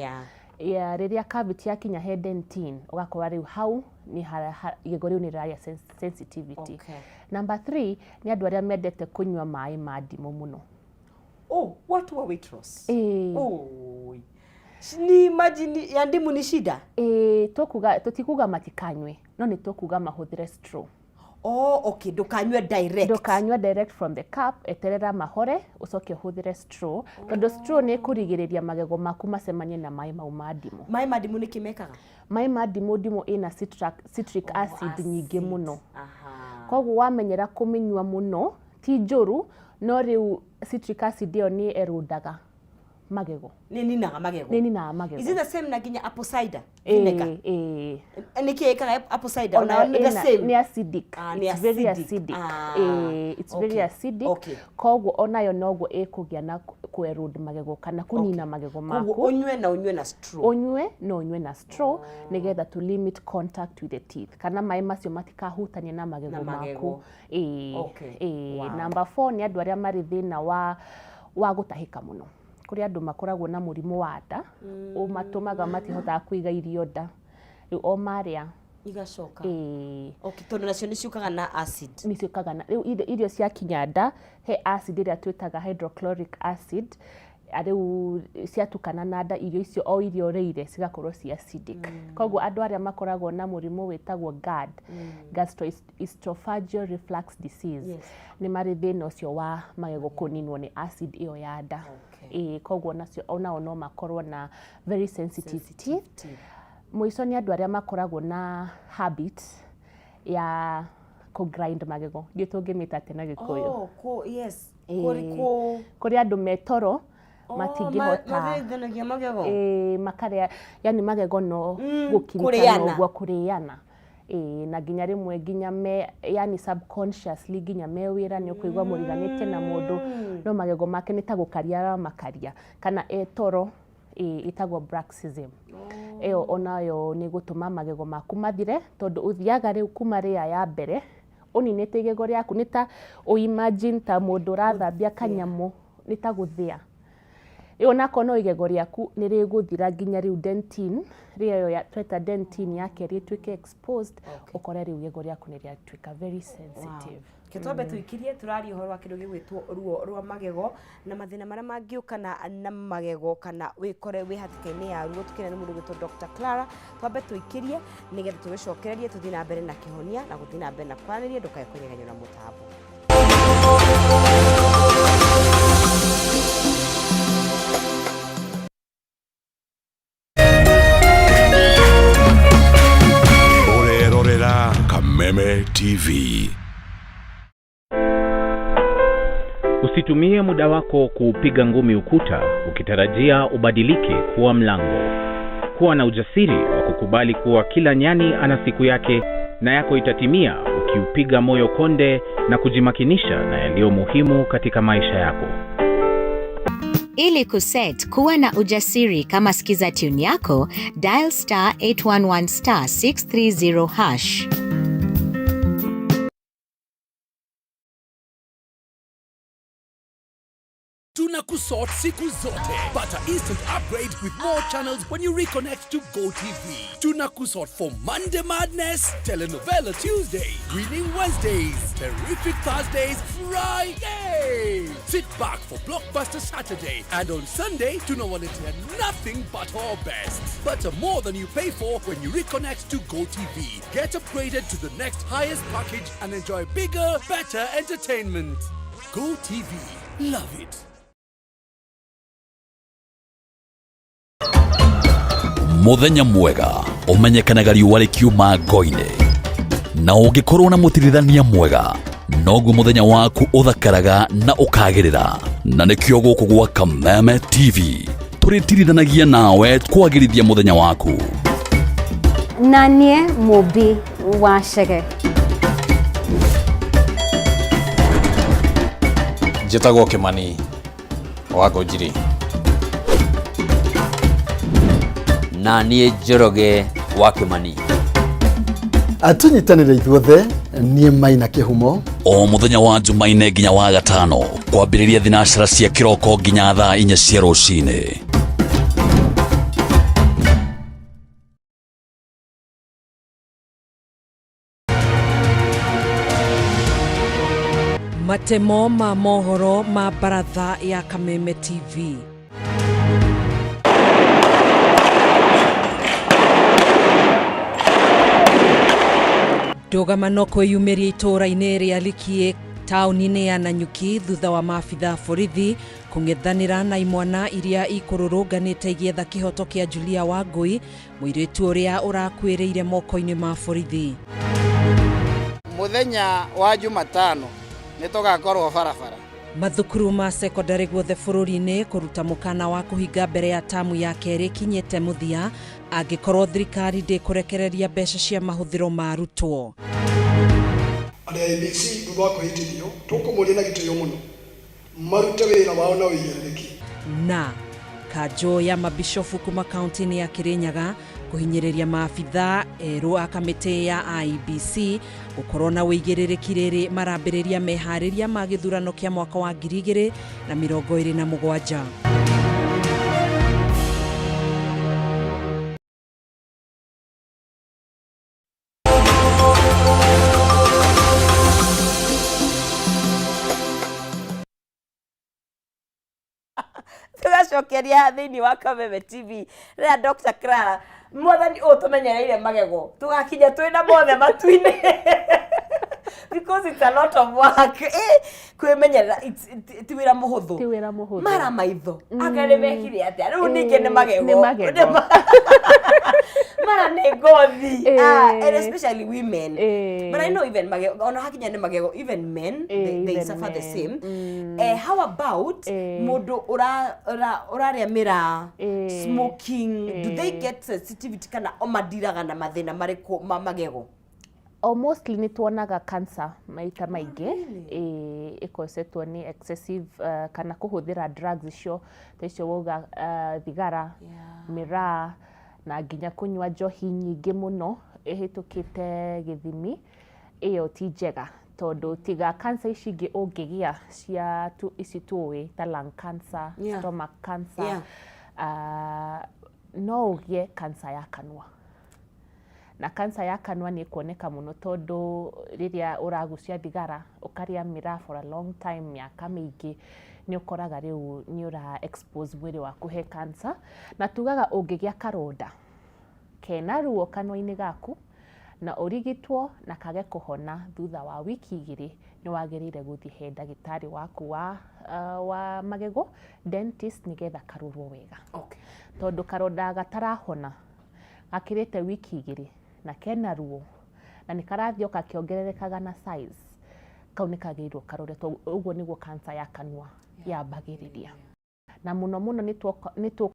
Rĩrĩa cavity yakinya he dentin ũgakora rĩu hau igego rĩu nĩ rĩragĩa sensitivity. Number 3 nĩ andũ arĩa mendete kũnyua maĩ ma ndimũ mũno. Watu wa weight loss. Ni imagine ya ndimũ ni shida. Tũtikuga matikanywe, no nĩ tũkuga mahũthĩre straw. Ndũkanywe direct from the cup, eterera mahore ucoke ũhũthĩre straw, tondũ straw nĩ kũrigĩrĩria magego maku macemanie na maĩ mau ma ndimũ. Maĩ ma ndimũ nĩ kĩmekaga? Maĩ ma ndimũ ĩna citric acid nyingĩ mũno. Koguo wamenyera kũmĩnyua mũno ti njũru, no rĩu citric acid ĩyo nĩ erũdaga magego. Nĩ ninaga magego. Is it the same na nginya apple cider vinegar? Nĩkĩ ĩkaga apple cider ona the same? Nĩ acidic. It's very acidic. It's very acidic. Koguo onayo noguo ĩkũgĩa na kũerũda magego kana kũnina magego maku. Koguo unywe na straw. Unywe na straw nĩgetha to limit contact with the teeth. Kana maĩ macio matikahutanie na magego maku. Number 4 nĩ andũ arĩa marĩ thĩna wa gũtahĩka mũno. Kuri andũ makoragwo na mũrimũ wa nda, ũmatũmaga matihotaga kũiga irio nda. Rĩu o marĩa igacoka. Tondũ nacio nĩ ciũkaga na acid. Nĩ ciũkaga na irio ciakinya nda he acid ĩrĩa twĩtaga hydrochloric acid. Rĩu ciatukana na nda irio icio o irio rĩire cigakorwo ci acidic. Koguo andũ arĩa makoragwo na mũrimũ wĩtagwo GERD, gastroesophageal reflux disease, nĩ marĩ thĩna ũcio wa magego kũninwo nĩ acid ĩyo ya nda. Koguo nacio onao no makorwo na very sensitive teeth. Mũico nĩ andũ arĩa makoragwo na habit ya grind magego. Ndiũ tũngĩmĩta atĩ na Gĩkũyũ. Kũrĩ andũ metoro matingĩhota makarĩa, yani magego no gũkinyana ũguo kũrĩana. Na nginya rĩmwe nginya yani subconsciously nginya me wĩra nĩ ũkũigua mũriganĩte na mũndũ no magego make nĩ ta gũkaria makaria kana etoro ĩtagwo bruxism. Ĩyo onayo nĩ gũtũma magego maku mathire tondũ ũthiaga rĩu kuma rĩa ya mbere ũninĩte igego rĩaku nĩ ta imagine ta mũndũ ũrathambia kanyamũ nĩ ta gũthĩa. Onako no igego rĩaku nĩ rĩgũthira nginya rĩu dentin rĩyo tweta dentin yake rĩtuĩke exposed, ũkore rĩu igego rĩaku nĩ rĩatuĩka very sensitive. Kĩtwambe tũikirie tũraria ũhoro wa kĩndũ gĩgwĩtwo ruo rwa magego na mathĩna marĩa mangĩũkana na magego kana wĩkore wĩ hatĩka-inĩ ya ruo. Tũkĩrĩa nĩ mũndũ wĩtwo Dr. Clara. Twambe tũikirie nĩgetha tũgĩcokererie tũthiĩ na mbere na kĩhonia na gũthiĩ na mbere na kwaranĩria, ndũkae kũnyeganywo na mũtambo. Usitumie muda wako kupiga ngumi ukuta ukitarajia ubadilike kuwa mlango. Kuwa na ujasiri wa kukubali kuwa kila nyani ana siku yake, na yako itatimia ukiupiga moyo konde na kujimakinisha na yaliyo muhimu katika maisha yako. Ili kuset kuwa na ujasiri kama sikiza tune yako, dial *811*630#. Tunakusort siku zote. Pata instant upgrade with more channels when you reconnect to GoTV. Tunakusort for Monday Madness, Telenovela Tuesday, Winning Wednesdays, Terrific Thursdays, Friday. Sit back for Blockbuster Saturday. And on Sunday, tunawaletea nothing but our best. Butter more than you pay for when you reconnect to GoTV. Get upgraded to the next highest package and enjoy bigger, better entertainment. GoTV. Love it. Muthenya mwega umenyekanaga riũa rĩkiuma ngo-inĩ, na ũngĩkorwo na mũtirithania mwega noguo muthenya waku ũthakaraga na ũkagĩrĩra. Na nĩkĩo gũkũ gwa Kameme TV tũrĩtirithanagia nawe kwagĩrithia muthenya waku. Na niĩ Mũmbi wa Chege. Njĩtagwo Kĩmani wa Ngũnjiri. Na niĩ Njoroge wa Kĩmani. Atunyitanĩre ithuothe niĩ Maina Kĩhumo. O muthenya wa Jumaine nginya wa Gatano kwambĩrĩria thinacara cia kĩroko nginya thaa 4 cia rũcinĩ. Matemo ma mohoro ma baratha ya Kameme TV. Ndogamano kwĩyumĩria itũũra-inĩ rĩa Likie taũni-inĩ ya Nanyuki thutha wa maabitha borithi kũng'ethanĩra na imwana iria ikũrũrũnganĩte igĩetha kĩhoto kĩa Julia Wangui, mũirĩtu ũrĩa ũrakuĩrĩire moko-inĩ ma borithi. Muthenya wa Jumatano nĩtũgakorwo barabara. Mathukuru ma secondary guothe bũrũri-inĩ kũruta mũkana wa kũhinga mbere ya tamu ya kerĩ kinyĩte mũthia angĩkorwo thirikari ndĩkũrekereria mbeca cia mahũthĩro ma arutwo. ABC thutha wa kũhĩtithio tũkũmũria na gĩtĩo mũno marute wĩra wao na wĩigĩrĩrĩki. Na kanjũ ya mabishofu kuma kaunti-inĩ ya Kirinyaga kuhinyĩrĩria maabitha erũ a kamĩtĩ ya IEBC gũkorwo na wĩigĩrĩrĩki rĩrĩ marambĩrĩria meharĩria ma gĩthurano kĩa mwaka wa 2027. Tugacokeria thĩinĩ wa Kameme TV rĩrĩa Dr. Clara mwathani ũtũmenyereire magego tugakinya twĩna mothe matu-inĩ because it's a lot of work. Kwĩmenyerera ti wĩra mũhũthũ. Mara maitho akare mekire atĩa rĩu ningĩ nĩ magego. Mara nĩ ngothi. And especially women. But I know even magego ona hakinya nĩ magego even men they suffer the same. How about mũndũ ũrarĩa mĩraa smoking, do they get sensitivity kana omadiraga na mathĩna marĩkũ ma magego? Mostly ni tuonaga cancer maita maingĩ ikosetwo ni excessive kana kuhuthira drugs icio icio woga thigara miraa na nginya kunywa njohi nyingĩ mũno ihitukite gĩthimi iyo ti njega tondu tiga cancer ici ingĩ ũngĩgia cia ici tuwe ta lung cancer, stomach cancer, no ũgie cancer ya kanua. Na kansa ya kanua ni kuoneka muno tondu riria uragucia thigara ukaria miraa for a long time miaka mingi ni ukoraga riu ni ura expose mwiri waku he kansa. Na tugaga ungigia karonda kena ruo kanua-ini gaku na urigitwo na kage kuhona thutha wa wiki 2 ni wagirire guthie he ndagitari waku wa magego dentist nigetha karurwo wega. Tondu karonda gatarahona akirite wiki 2 na kena ruo na nikarathio kakiongererekaga na size kau nĩ kagĩrĩirwo karore, ũguo nĩguo cancer ya kanua yambagĩrĩria. Na mũno mũno nĩ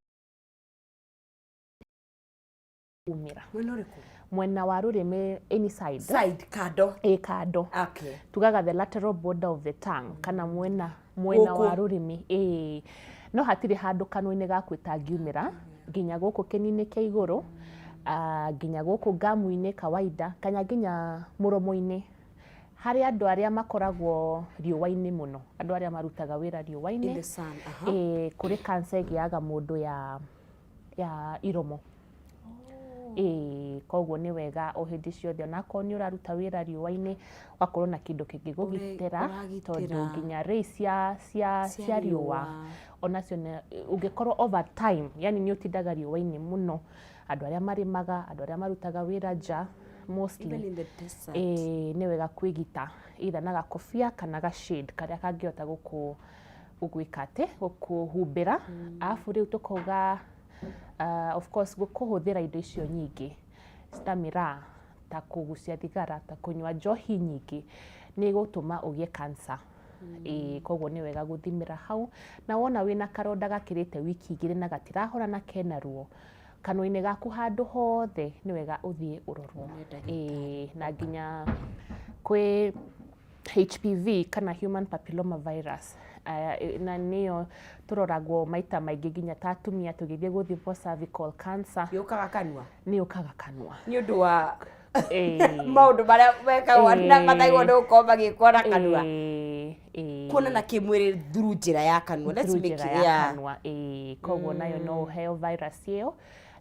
umĩra. Mwena ũrĩkũ? Mwena wa rũrĩmĩ any side. Side, kando. Kando. Okay. Tugaga the lateral border of the tongue, kana mwena wa rũrĩmĩ. No hatirĩ handũ kanua-inĩ gaku ĩtangiumĩra, nginya gũkũ kĩni-inĩ kĩa igũrũ, nginya gũkũ ngamu-inĩ kawaida, kana nginya mũromo-inĩ. Harĩ andũ arĩa makoragwo riũa-inĩ mũno, andũ arĩa marutaga wĩra riũa-inĩ. In the sun, kũrĩ cancer ĩgĩaga mũndũ ya iromo. Koguo nĩ wega o hĩndĩ ciothe onakorwo nĩ ũraruta wĩra riũa-inĩ wakorwo na kĩndũ kĩngĩgũgitĩra, tondũ nginya rays cia riũa onacio ũngĩkorwo over time, yani nĩ ũtindaga riũa-inĩ mũno, andũ arĩa marĩmaga, andũ arĩa marutaga wĩra nja mostly, nĩ wega kwĩgita either na gakobia kana ga shade karĩa kangĩhota gũgwĩka atĩ, gũkũhumbĩra. Arabu rĩu tũkauga of course kũhũthĩra indo icio nyingĩ ta mĩraa, ta kũgucia thigara, ta kũnyua njohi nyingĩ nĩ gũtũma ũgĩe cancer. Koguo nĩ wega gũthimĩra hau, na wona wĩna karonda gakĩrĩte wiki 2 na gatirahona na kena ruo kanua-inĩ gaku handũ hothe, nĩ wega ũthiĩ ũrorwo. Na nginya kwĩ HPV kana human papilloma virus, na nĩyo tũroragwo maita maingĩ nginya ta atumia tũgĩthiĩ gũthimwo cervical cancer. Yũkaga kanua? Nĩ yũkaga kanua. Nĩ ũndũ wa maũndũ marĩa mekagwo na mataigwo nĩ gũkorwo magĩkwo na kanua. Kuonana kĩmwĩrĩ through njĩra ya kanua. Let's make it. Koguo nayo no ũheo virus ĩyo,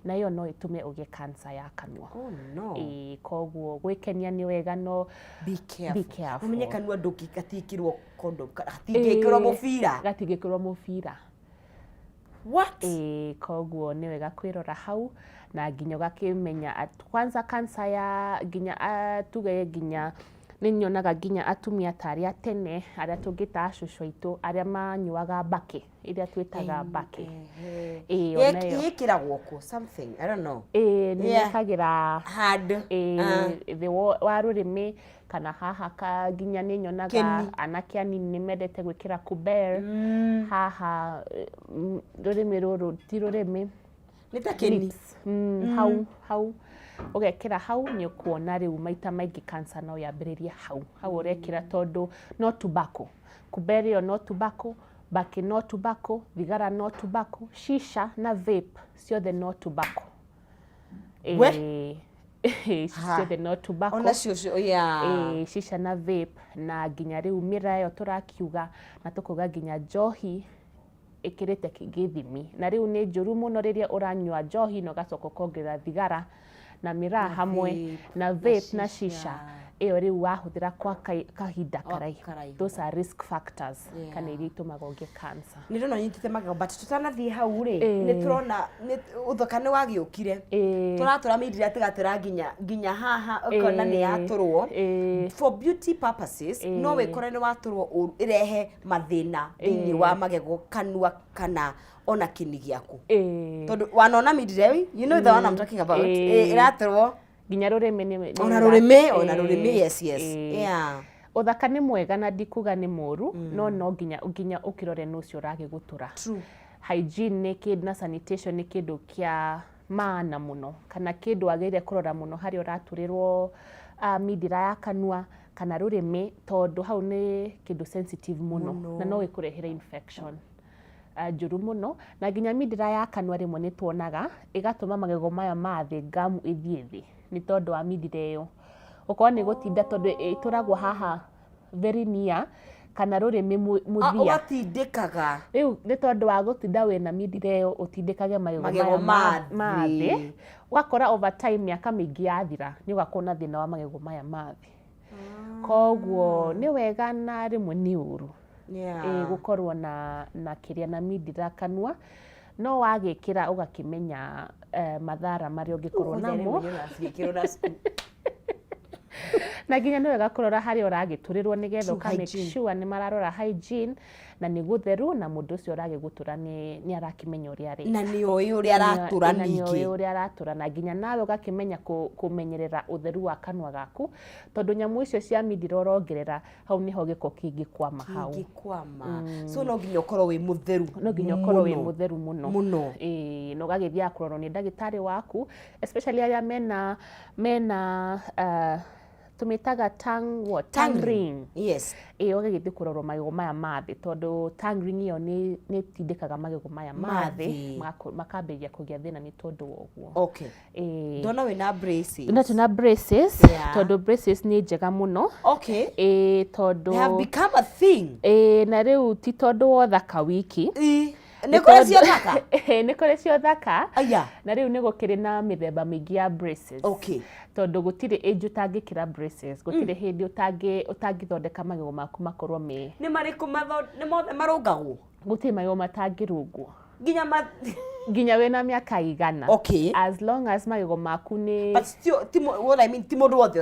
na ĩyo no ĩtũme ũgĩe cancer ya kanua. Oh no. Koguo gwĩkenia nĩ wega, no be careful. Ũmenye kanua gatingĩkĩrwo condom, gatingĩkĩrwo mũbira. Gatingĩkĩrwo mũbira. What? Koguo nĩ wega kwĩrora hau, na nginya ũgakĩmenya kwanza cancer ya nginya tuge nginya nĩ nyonaga nginya atumia ta arĩa tene arĩa tũngĩta acũcũ aitũ arĩa manyuaga mbakĩ, iria twĩtaga mbakĩ. Ĩkĩragwo kũ something, I don't know. Nĩ ĩkagĩra hand thĩ wa rũrĩmĩ, kana haha nginya nĩ nyonaga anake anini nĩ mendete gwĩkĩra kuber haha rũrĩmĩ rũrũ, ti rũrĩmĩ, nĩ ta kĩni hau ũgekĩra hau, nĩ ũkuona rĩu maita maingĩ cancer no yambĩrĩrie hau ũrekĩra, tondũ no tobacco, kuber ĩyo no tobacco, mbakĩ no tobacco, thigara no tobacco, shisha na vape ciothe no tobacco. Ciothe no tobacco. Ona cio shisha na vape, na nginya rĩu mĩraa ĩyo tũrakiuga, na tũkauga nginya njohi ĩkĩrĩte gĩthimi, na rĩu nĩ njũru mũno rĩrĩa ũranyua njohi na ũgacoka ũkongerera thigara na mĩraa hamwe na vape na shisha. Ĩyo rĩu wahũthĩra kwa kahinda karaihu, those are risk factors kana iria itũmaga ũgĩe cancer. Nĩ ndona nyitĩte magego, but tũtanathiĩ hau rĩ, nĩ tũrona ũthaka nĩ wagĩũkire, tũratũra mindira tũgatũra nginya haha ũkona nĩ yatũrwo. For beauty purposes no wĩkore nĩ watũrwo ĩrehe mathĩna thĩinĩ wa magego, kanua kana ona kĩni gĩaku. Tondũ wanona mindira, you know the one I'm talking about, ĩratũrwo nginya rũrĩmĩ ona rũrĩmĩ, yes. Ũthaka nĩ mwega na ndikuga nĩ mũru, no nginya ũkĩrore nũcio ũragĩgũtũra. Hygiene nĩ kĩndũ na sanitation nĩ kĩndũ kĩa maana mũno, kana kĩndũ wagĩrĩire kũrora mũno harĩa ũratũrĩrwo mindira ya kanua kana rũrĩmĩ, tondũ hau nĩ kĩndũ sensitive mũno na no gĩkũrehere infection njũru mũno. Na nginya mindira ya kanua rĩmwe nĩ tuonaga ĩgatũma magego maya mathĩ ngamu ĩthiĩ thĩ, nĩ tondũ wa mindira ĩyo. Ũkorwo nĩ gũtinda tondũ ĩtũragwo haha very near kana rũrĩmĩ mũthia, ũgatindĩkaga. Rĩu nĩ tondũ wa gũtinda wĩna mindira ĩyo ũtindĩkage magego maya mathĩ, ũgakora over time mĩaka mĩingĩ yathira nĩ ũgakorwo na thĩna wa magego maya mathĩ. Koguo nĩ wega na rĩmwe nĩ ũru gũkorwo na kĩrĩa na mindira kanua, no wagĩkĩra ũgakĩmenya mathara marĩa ũngĩkorwo namo. na nginya nĩ wega kũrora harĩa ũragĩtũrĩrwo nĩgetha ũka make sure nĩ mararora hygiene na nĩ gũtheru na mũndũ ũcio ũragĩgũtũra nĩ arakĩmenya ũrĩa arĩ na nĩ oĩ ũrĩa aratũra ningĩ na nĩ oĩ ũrĩa aratũra na nginya nawe ũgakĩmenya kũmenyerera ũtheru wa kanua gaku tondũ nyamũ icio cia mindiro ũrongerera hau nĩho gĩko kĩngĩkwama hau so no nginya ũkorwo wĩ mũtheru no nginya ũkorwo wĩ mũtheru mũno na ũgagĩthiaga kũrorwo nĩ ndagĩtarĩ waku especially arĩa mena tumitaga tongue ring yes ũgagĩthiĩ kũrorwo magego maya mathĩ tondũ tongue ring ĩyo nĩ tindĩkaga magego maya mathĩ makambĩrĩria kũgĩa thĩna nĩ tondũ woguo okay ndona wĩna braces na tuna braces tondũ braces nĩ njega mũno okay tondũ they have become a thing na rĩu ti tondũ wothaka wiki nĩ kũrĩ cio thaka nĩ kũrĩ cio thaka aya na rĩu nĩ gũkĩrĩ na mĩthemba mĩingĩ ya braces okay tondũ gũtirĩ age ũtangĩkĩra braces gũtirĩ hĩndĩ ũtangĩthondeka magego maku makorwo nĩ marĩkũ nĩ mothe marũngagwo gũtirĩ magego matangĩrũngwo nginya wĩna mĩaka igana okay as long as magego maku nĩ but still what I mean ti mũndũ wothe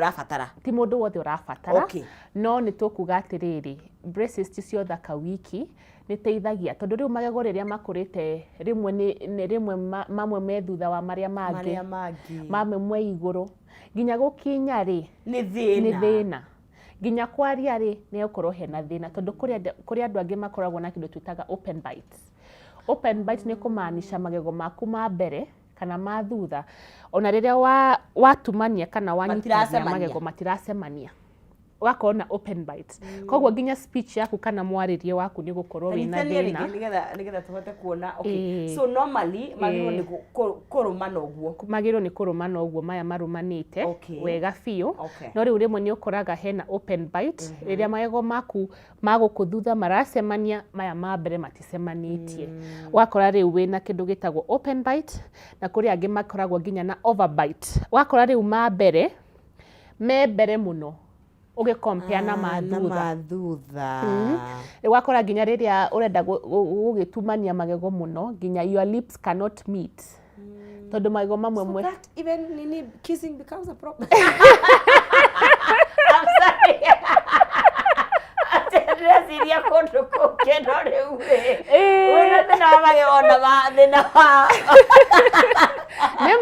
ũrabatara okay no nĩ tũkuga atĩrĩrĩ braces ti cio thaka wiki nĩ teithagia tondũ rĩu magego rĩrĩa makũrĩte rĩmwe mamwe me thutha wa marĩa mangĩ mamwe mwe igũrũ nginya gũkinya rĩ nĩ thĩna nginya kwaria rĩ nĩ gũkorwo hena thĩna tondũ kũrĩ andũ angĩ makoragwo na kĩndũ twĩtaga open bite nĩ kũmaanisha magego maku ma mbere kana ma thutha ona rĩrĩa watumania kana wanyitania magego matiracemania wakorwo na open bite koguo nginya speech yaku kana mwarĩrie waku nĩ gũkorwo wĩna thĩna nĩgetha tũhote kuona okay so normally magĩrĩirwo nĩ kũrũmana ũguo maya marũmanĩte wega biũ no rĩu rĩmwe nĩ ũkoraga hena open bite rĩrĩa magego maku magũkũ thutha maracemania maya ma mbere maticemanĩtie wakora rĩu wĩna kĩndũ gĩtagwo open bite na kũrĩ angĩ makoragwo nginya na overbite wakora rĩu ma mbere mũno ũgĩkompea na mathutha wakora nginya rĩrĩa ũrenda gũgĩtumania magego mũno nginya your lips cannot meet tondũ magego mamwe so that even kissing becomes a problem I'm sorry ndĩreciria kũndũ kũngĩ no rĩu wĩna thĩna wa magego na thĩna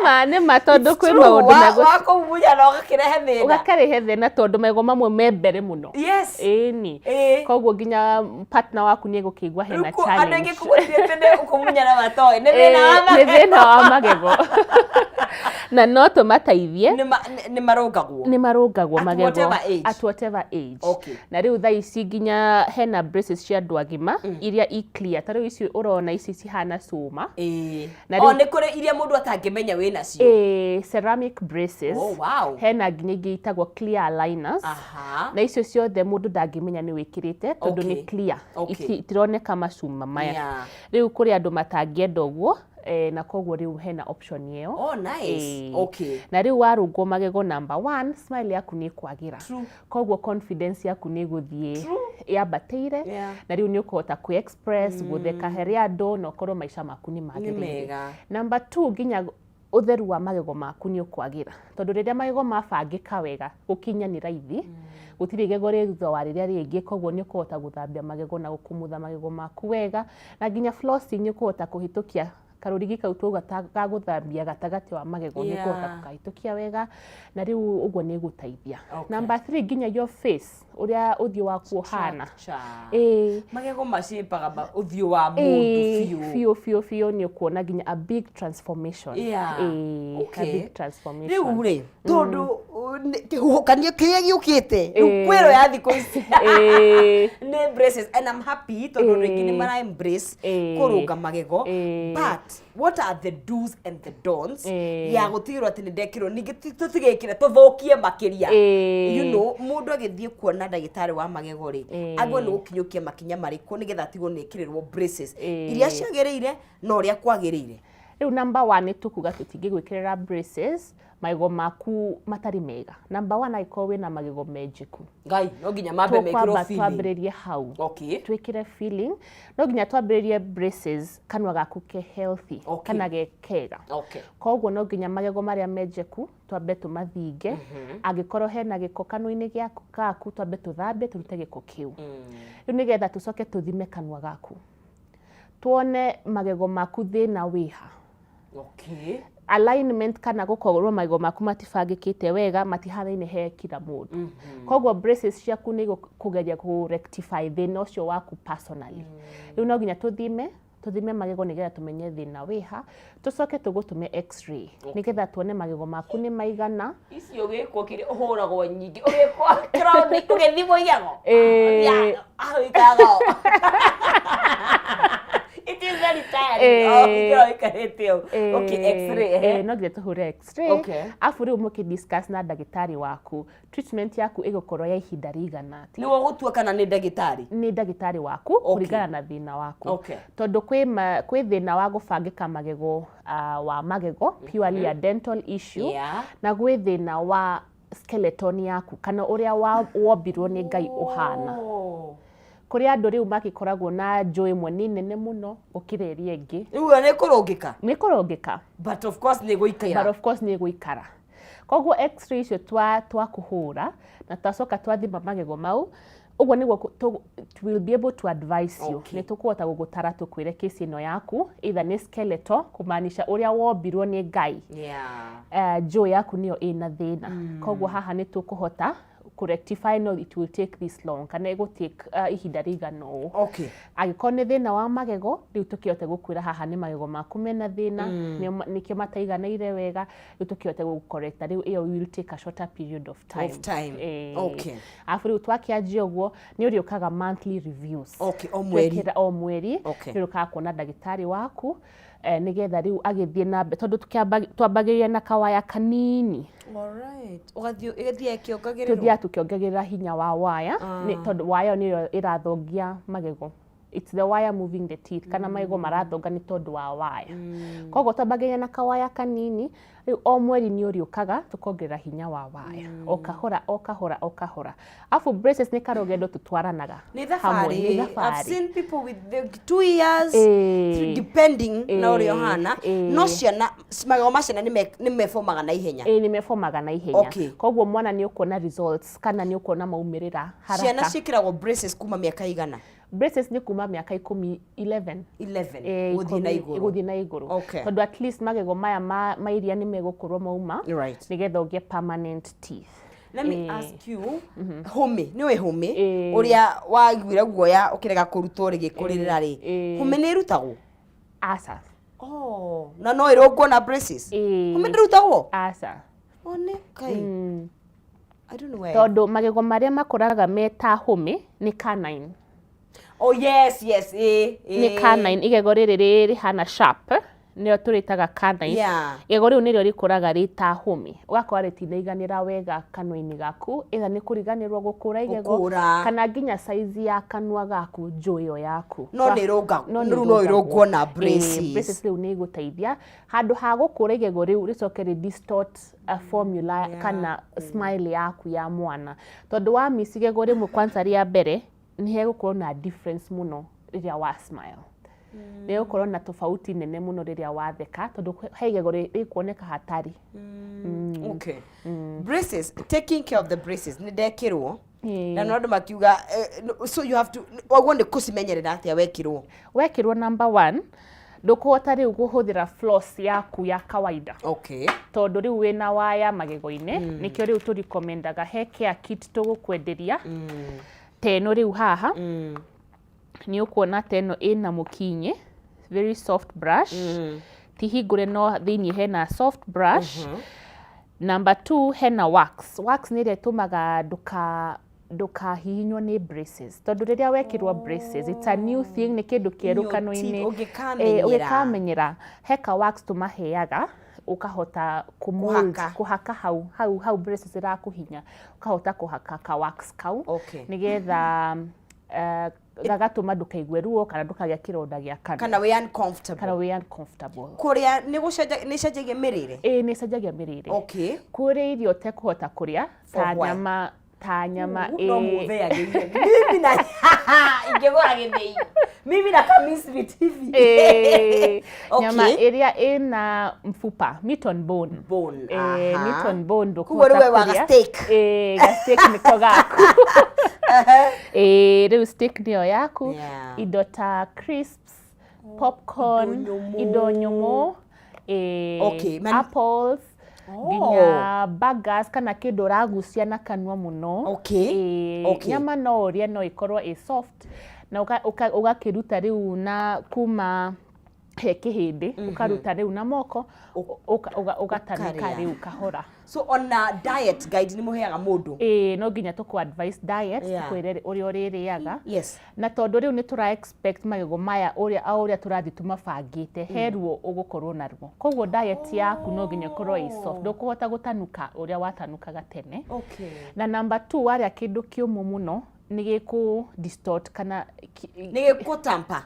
wa nĩma tondũ kwĩ maũndũ wakũmumunya na ũgakĩrehe thĩna tondũ magego mamwe me mbere mũno ĩni koguo nginya partner waku nĩ egũkĩigua hena challenge nĩ thĩna wa magego na no tũmateithie nĩ marũngagwo magego at whatever age na rĩu thaa ici nginya hena braces cia andũ agima iria clear ta rĩu ici ũrona ici cihana cuma nĩ kũrĩ iria mũndũ atangĩmenya wĩna cio ceramic braces hena nginya ingĩ itagwo clear aligners na icio ciothe mũndũ ndangĩmenya nĩ wĩkĩrĩte tondũ nĩ clear itironeka macuma maya rĩu kũrĩ andũ matangĩenda ũguo na koguo rĩu hena option ĩyo na rĩu warũngwo magego number 1 smile yaku nĩ kwagĩra koguo confidence yaku nĩ gũthiĩ yambatĩire na rĩu nĩ ũkũhota kwĩ express gũtheka harĩ andũ na ũkorwo maica maku nĩ magĩrĩire number 2 nginya ũtheru wa magego maku nĩ ũkwagĩra tondũ rĩrĩa magego mabangĩka wega gũkinya nĩ raithi gũtirĩ igego rĩ thutha wa rĩrĩa rĩngĩ koguo nĩ ũkũhota gũthambia magego na gũkumutha magego maku wega na nginya flossing nĩ ũkũhota kũhĩtũkia karũrigi kau tuga ga gũthambia gatagati wa magego nĩ kũhota kũhĩtũkia wega na rĩu ũguo nĩ gũteithia number 3 nginya your face ũrĩa ũthiũ waku ũhana magego macimbaga ũthiũ wa mũndũ biũ nĩ ũkuona nginya a big transformation a big transformation rĩu rĩ tondũ kĩhuhũkanio kĩrĩa gĩũkĩte rĩu kwĩrwo ya thikũ ici nĩ braces and I'm happy tondũ rĩngĩ nĩ mara embrace kũrũnga magego but what are the do's and the don'ts ya gũtigĩrwo atĩ nĩ ndekĩrwo ningĩ tũtigĩkĩre tũthũkie makĩria mũndũ agĩthiĩ kuona ndagĩtarĩ wa magego rĩ agwo nĩ gũkinyũkia makinya marĩkũ nĩgetha atigwo nĩ ĩkĩrĩrwo braces iria ciagĩrĩire na ũrĩa kwagĩrĩire Riu number 1 tukuga tutingigwikirira braces magego maku matari mega. Number 1 aiko wina magego mejiku. Ngai no ginya mambe mekiro feeling. Twambiririe hau. Okay. Twikire feeling. No ginya twambiririe braces kanwa gaku ke healthy. Kana ge kega. Okay. Koguo no ginya magego maria mejiku twambe tumathinge. Angikorwo hena giko kanwa-ini gaku twambe tuthambe turute giko kiu. Riu nigetha tucoke tuthime kanwa gaku. Tuone magego maku thina wiha. Okay. Alignment kana gukorwo magego maku matifangikite wega matihanaine he kila mundu. Koguo braces ciaku ni kugeria ku rectify thina ucio waku personally. Riu no ginya tuthime magego nigetha tumenye thina wiha, tucoke tugutume x-ray nigetha tuone magego maku ni maigana. Icio gikwo kiri uhuragwo nyingi ugikwa crown ugithimo yago. It is very tiring. Okay, x-ray. No ginya tuhure x-ray. Okay. Afu riu mukidiscuss na ndagitari waku. Treatment yaku igukorwo ya ihinda rigana atia. Ni gutua kana ni ndagitari? Ni ndagitari waku kuringana na thina waku. Okay. Tondu kwi thina wa gufangika magego wa magego purely a dental issue. Na gwi thina wa skeleton yaku kana uria wombirwo ni Ngai uhana. Kuri andu riu makikoragwo na njui imwe ni nene muno gukira iria ingi. Riu ni kurungika. Ni kurungika. But of course ni guikara. But of course ni guikara. Koguo x-ray cio twa kuhura na twacoka twathima magego mau. Uguo niguo will be able to advise you. Ni tukuhota gugutara tukwire case ino yaku either ni skeletal kumaanisha uria wombirwo ni Ngai. Njui yaku niyo ina thina. Koguo haha ni tukuhota ku rectify, no it will take this long kana ego take ihinda rigana ũũ. Okay. Angĩkorwo nĩ thĩna wa magego rĩu tũkĩhote gũkwĩra haha nĩ magego maku mena thĩna nĩkĩo mataiganĩire wega rĩu tũkĩhote gũcorrect rĩu ĩyo will take a shorter period of time. Okay. Afu rĩu twakĩanjia ũguo nĩ ũrĩũkaga monthly reviews. Okay, o mweri. Nĩ ũrĩũkaga kuona ndagĩtarĩ waku nigetha riu agithie na tondu twambagĩrĩria na kawaya kanini. Alright. Ugathie kĩongagĩrĩrwo. Tuthia tukiongagĩrĩra hinya wa waya tondu waya nĩyo ĩrathongia magego. It's the wire moving the teeth kana magego marathonga ni tondu wa waya. Koguo twambagĩrĩria na kawaya kanini riu o mweri nĩ ũrĩũkaga tukongerera hinya wa waya o kahora. Afu braces ni karogendo tutwaranaga. Ni thabarĩ. I've seen people with the 2 years depending na ũrĩa hana. No ciana magego ma ciana nĩ mefomaga na ihenya. Nĩ mefomaga na ihenya. Koguo mwana nĩ ũkuona results kana nĩ ũkuona maumĩrĩra haraka. Ciana ciĩkĩragwo braces kuma mĩaka igana? Braces ni kuma miaka 11 guthii na iguru tondu at least magego maya ma iria ni megukorwo mauma nigetha ugie permanent teeth. Let me ask you, home ni we home uria wagwira guoya ukirega kurutwo rigikurira ri home ni rutagwo asa na no irongwo na braces home ndirutagwo asa one kai I don't know why tondu magego maria makuraga meta home ni canine. Oh yes ni canine igego riri rihana sharp nio turitaga canine. Igego riu nirio rikuraga rita home ugakorwo ritinaiganira wega kanwa-ini gaku either ni kuriganirwo gukura igego kana nginya size ya kanwa gaku njuyo yaku no no irongwo na braces. Braces riu ni iguteithia handu ha gukura igego riu ricoke ri distort formula kana smile yaku ya mwana tondu wa miss igego rimwe kwanza ria mbere ni hegukorwo na difference muno riria wa smile. Ni hegukorwo na tofauti nene muno riria watheka tondu he igego rikuoneka hatari. Okay. Braces, taking care of the braces ni ndekirwo na no andu makiuga so you have to wagwo ni kucimenyerera atia wekirwo number 1 ndukuhota riu guhuthira floss yaku ya kawaida. Okay. Tondu riu wina waya magego-ini nikio riu tu recomendaga he care kit tugukwenderia teno riu haha ni ukuona teno ina mukinyi very soft brush ti hingure no thini hena soft brush. Number 2 hena wax ni ire tumaga nduka hihinywo ni braces tondu riria wekirwo braces it's a new thing ni kindu kieru kanwa-ini ugikamenyera heka wax tumaheaga ukahota kuhaka hau braces irakuhinya ukahota kuhaka ka wax kau nigetha gagatuma ndukaigue ruo kana ndukagĩa kĩronda gĩa kanua kana we uncomfortable kana we uncomfortable kuria ni cenjagia mirire ni cenjagia mirire okay kuria irio tekũhota kuria ta nyama no mutheagĩire mimi na ingegora gĩthĩi mimi na Kamisri TV nyama ĩrĩa ina mfupa meat on bone meat on bone ndũkũhota kuria steak steak nĩko gaku rĩu steak nĩyo yaku indo ta crisps popcorn indo nyũmũ apples nginya burgers kana kĩndũ ũragucia na kanua mũno nyama no ũrĩe no ĩkorwo ĩ soft na ũgakĩruta rĩu na kuma he kĩhĩndĩ ũkaruta rĩu na moko ũgatanuka rĩu kahora so on a diet guide ni muheaga mundu no nginya tuku advice diet tukwĩre ũrĩa ũrĩrĩaga na tondũ rĩu nĩ tũra expect magego maya ũrĩa tũrathi tumabangĩte heruo ũgũkorwo naruo koguo diet yaku no nginya korwo ĩ soft ndũkũhota gũtanuka ũrĩa watanukaga tene na number 2 warĩa kĩndũ kĩũmũ mũno nĩ gĩkũ distort kana nĩ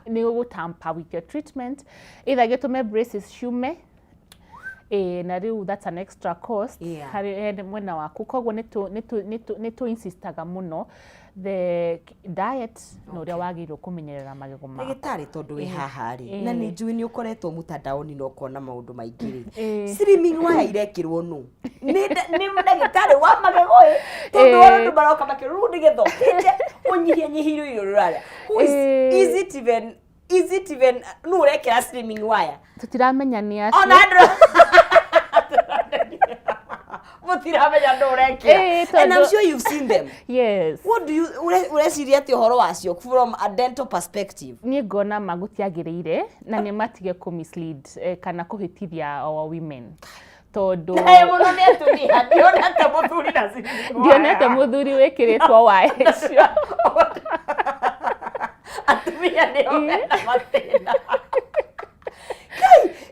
gĩgũtamper with your treatment either gĩtũme braces ciume na rĩu that's an extra cost harĩ mwena waku koguo nĩ tu insistaga mũno the diet no ũrĩa wagĩrĩirwo kũmenyerera magego maku ndagĩtarĩ tondũ wĩ haha rĩ na nĩ njũĩ nĩ ũkoretwo mũtandaoni no kuona maũndũ maingĩ rĩ slimming wire irekĩrwo nũ nĩ ndagĩtarĩ wa magego tondũ andũ maroka makĩrũrũ nĩgĩthokĩte ũnyihanyihĩrio irio rũrarĩa is it even nũ ũrekĩra slimming wire tũtiramenya nĩ atĩ ona andũ mutiramenya ndo urekira and I'm sure you've seen them yes what do you ureciria ati uhoro wacio from a dental perspective ni ngona magutiagĩrĩire na nĩ matige ku mislead kana kuhĩtithia our women tondu muno nĩ atumia ndionete mũthuri na ndionete mũthuri wĩkĩrĩtwo waya icio atumia nĩo mena mathĩna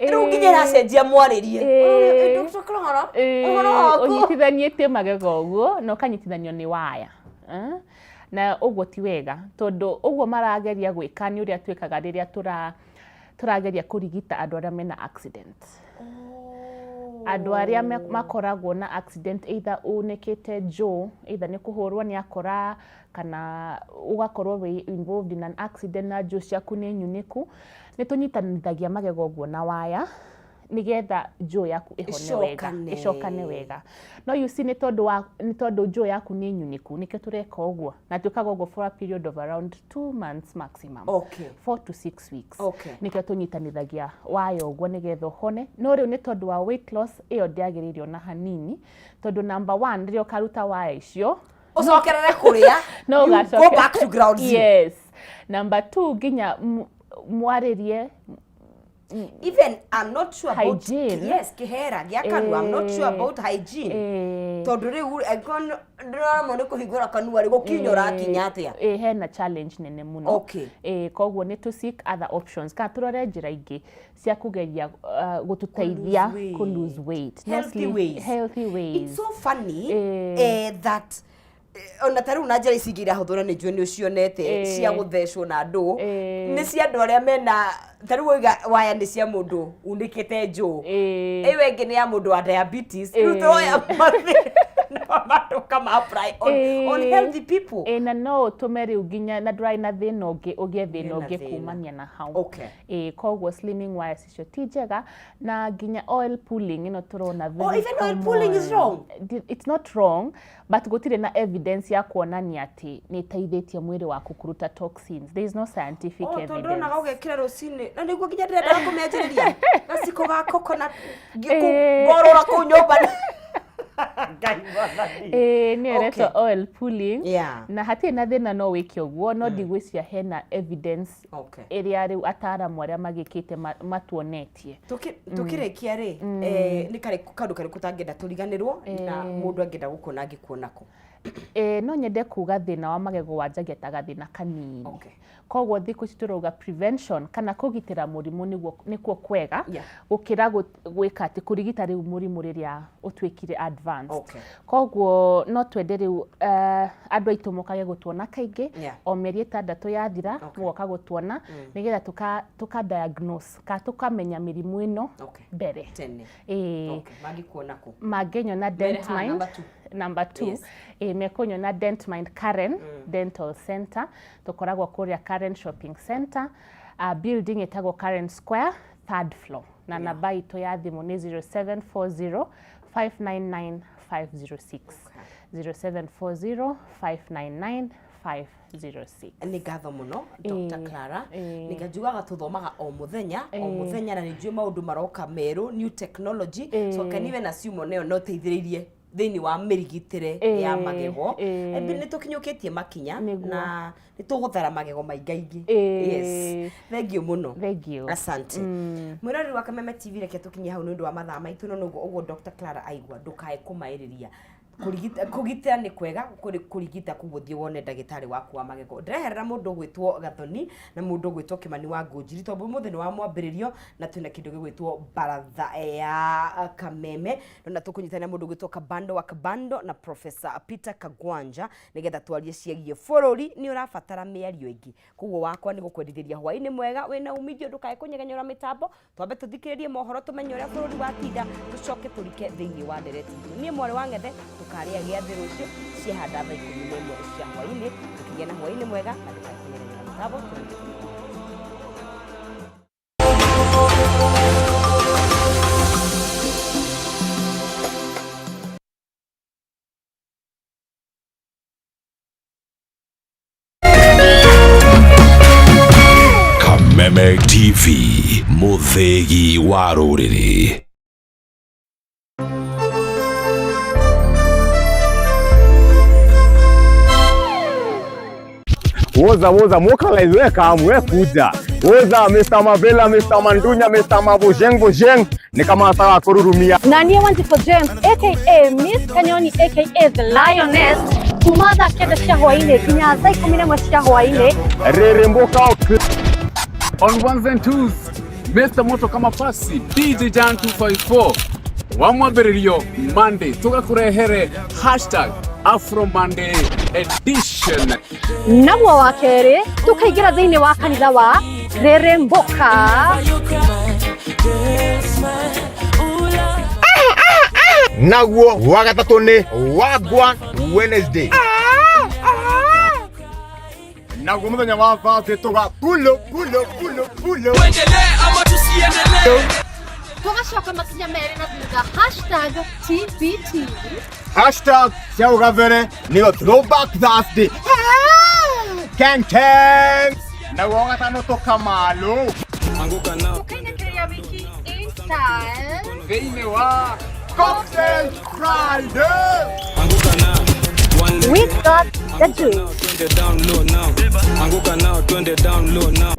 rĩu nginya ĩracenjia mwarĩrie ũnyitithanĩtie magego ũguo na ũkanyitithanio nĩ waya na ũguo ti wega tondũ ũguo marageria gwĩka nĩ ũrĩa twĩkaga rĩrĩa tũrageria kũrigita andũ arĩa mena accident andũ arĩa makoragwo na accident either unĩkĩte jaw either nĩ kũhũrwo nĩ akora kana ugakorwo wĩ involved in an accident na jaw ciaku nĩ nyunĩku nĩ tũnyitanithagia magego ũguo na waya nigetha jaw yaku ĩcokane wega no you see nĩ tondũ jaw yaku nĩ nyunĩku nĩkĩo tũreka ũguo na twĩkaga ũguo for a period of around 2 months maximum 4 to 6 weeks nĩkĩo tũnyitanithagia waya ũguo nĩgetha ũhone no rĩu nĩ tondũ wa weight loss ĩyo ndĩagĩrĩire ona hanini tondũ number 1 rĩrĩa ũkaruta waya icio ũcokerere kũrĩa no go back to ground zero yes number 2 nginya mwarĩrie even I'm not sure hygiene. About yes kihera gya kanua I'm not sure about hygiene tondu riu ndĩrona nĩ kũhingũra kanua rĩ gũkinyora kinya atĩa hena challenge nene mũno koguo nĩ to seek other options kana tũrore njĩra ingĩ cia kũgeria gũtũteithia ku lose weight healthy ways it's so funny that ona taru na njĩra ici ngira hũthũra nĩ njũĩ nĩ ũcionete cia gũthecwo na ndũ nĩ cia andũ arĩa mena taru waya nĩ cia mũndũ unĩkĩte njũ ĩyo ĩngĩ nĩ ya mũndũ wa diabetes rĩu tũroya no come apply on healthy people na no ũtũme rĩu nginya na ndũrarĩ na thĩna ũngĩ ũgĩe thĩna ũngĩ kumania na hau koguo slimming wires icio ti njega na nginya oil pulling ĩno tũrona very even oil pulling is wrong it's not wrong but gũtirĩ na evidence ya kuonania atĩ nĩ ĩteithĩtie mwĩrĩ waku kũruta toxins there is no scientific evidence tondũ ũgekĩra rũcinĩ na nĩguo nginya ndĩrenda kũmenjereria gaciko ga coconut ngĩkũngorora kũu nyũmba nĩeretwo oil pulling na hatirĩ na thĩna no wĩke ũguo no ndigwĩciria hena evidence ĩrĩa rĩu ataramu arĩa magĩkĩte matuonetie tukĩrĩkia rĩ nĩ kaũndũ karĩkũ tangĩenda tũriganĩrwo na mũndũ angĩenda gũkuona angĩkuona kũ no nyende kuga thina wa magego wanjagia ta gathina kanini. Koguo thiku citurauga prevention kana kugitira murimu nikuo kwega gukira gwika ati kurigita riu murimu riria utwikire advanced. Koguo no twende riu andu aitu mukage gutwona kaingi o mieri 6 yathira mugoka gutwona nigetha tuka diagnose ka tukamenya mirimu ino mbere. Magikuona ku magenyo na Dentmind number 2 mekonyo na Dentmind Karen Dental Center tukoragwo kuria Karen Shopping Center building etagwo Karen Square 3rd floor na namba ito ya thimu ni 0740 599 506 0740 599 506. Ni gatho muno Dr. Clara nigajugaga tuthomaga o muthenya na nijue maundu maroka meru new technology so kaniwe na ciumo neo no teithiririe thini wa mirigitire ya magego ni tukinyukitie makinya na ni tuguthara magego maingaingi. Yes, thank you muno. Thank you, asante. Mwirori wa Kameme TV reke tukinye hau nundu wa mathaa maitu no nugo ugo Dr. Clara aigwa ndukae kumairiria kugitira ni kwega kurigita kuguthie wone ndagitari waku wa magego. Ndireherera mundu gwitwo Gathoni na mundu gwitwo Kimani wa Ngunjiri tondu muthe ni wa mwambiririo na twina kindu gwitwo baratha ya Kameme na tukunyitana mundu gwitwo Kabando wa Kabando na Professor Peter Kagwanja nigetha twarie ciagie bururi ni urabatara miario ingi. Kuguo wakwa ni gukwendithia hwaini mwega wina umithio ndukae kunyegenyora mitambo twambe tuthikiririe mohoro tumenye uria bururi watinda tucoke turike thiini wa ndereti. Ni mwari wa Ngethe tukaria giathi rucio ciehanda thaa 11 cia hwaini tukigia na hwaini mwega na tukakunyegenyora mitambo. Kameme TV, muthegi wa ruriri. Woza muka laiweka amwe kuja. Woza Mr. Mavela, Mr. Mandunya, Mr. Mabojeng ni kama ataka kururumia. Nani wanti for James aka Miss Kanyoni aka the Lioness. Kumada keda cia hwaine kinya thaa 11 cia hwaine. Reremboka on ones and twos. Mr. Moto kama pasi DJ Jan 254 wamwambiririo Monday tugakurehere #Afro Monday edition. Nagwa wa kere tukaigira thiini wa kanitha wa Reremboka. Nagwo wa gatatu ni Wagwa Wednesday. Nagwo muthenya wa Thursday tuga pulo. Tuendelee ama tusiendelee? Tugacoka makinya mere na thutha #TBT. #Ciaugavere niyo Throwback Thursday. Ken Nagwo gatano tukamalo. Anguka nao. Tukainekea wiki in style. Thiini wa Cocktail Friday. Anguka nao. We got the juice. Twende down low now. Anguka nao, twende down low now.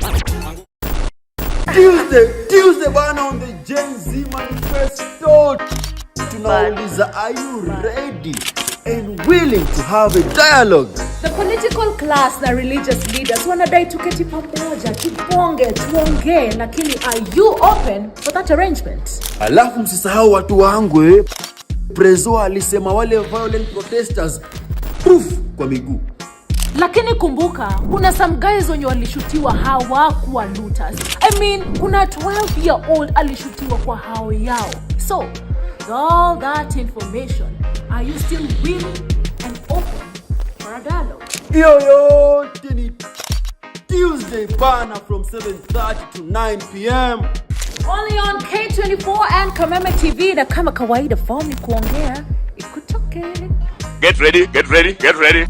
Tuesday bana on the Gen Z Manifesto. Tunauliza, are you ready and willing to have a dialogue? The political class na religious leaders wanadai tuketi pamoja tubonge tuongee, lakini are you open for that arrangement? Alafu msisahau watu wangu, Prezo alisema wale violent protesters proof kwa miguu. Lakini kumbuka kuna some guys wenye walishutiwa hawakuwa looters. I mean kuna 12-year-old alishutiwa kwa hao yao. So with all that information, are you still willing and open for a dialogue? Yo, Tuesday bana from 7:30 to 9 p.m. Only on K24 and Kameme TV, na kama kawaida form ni kuongea ikutoke. Get ready.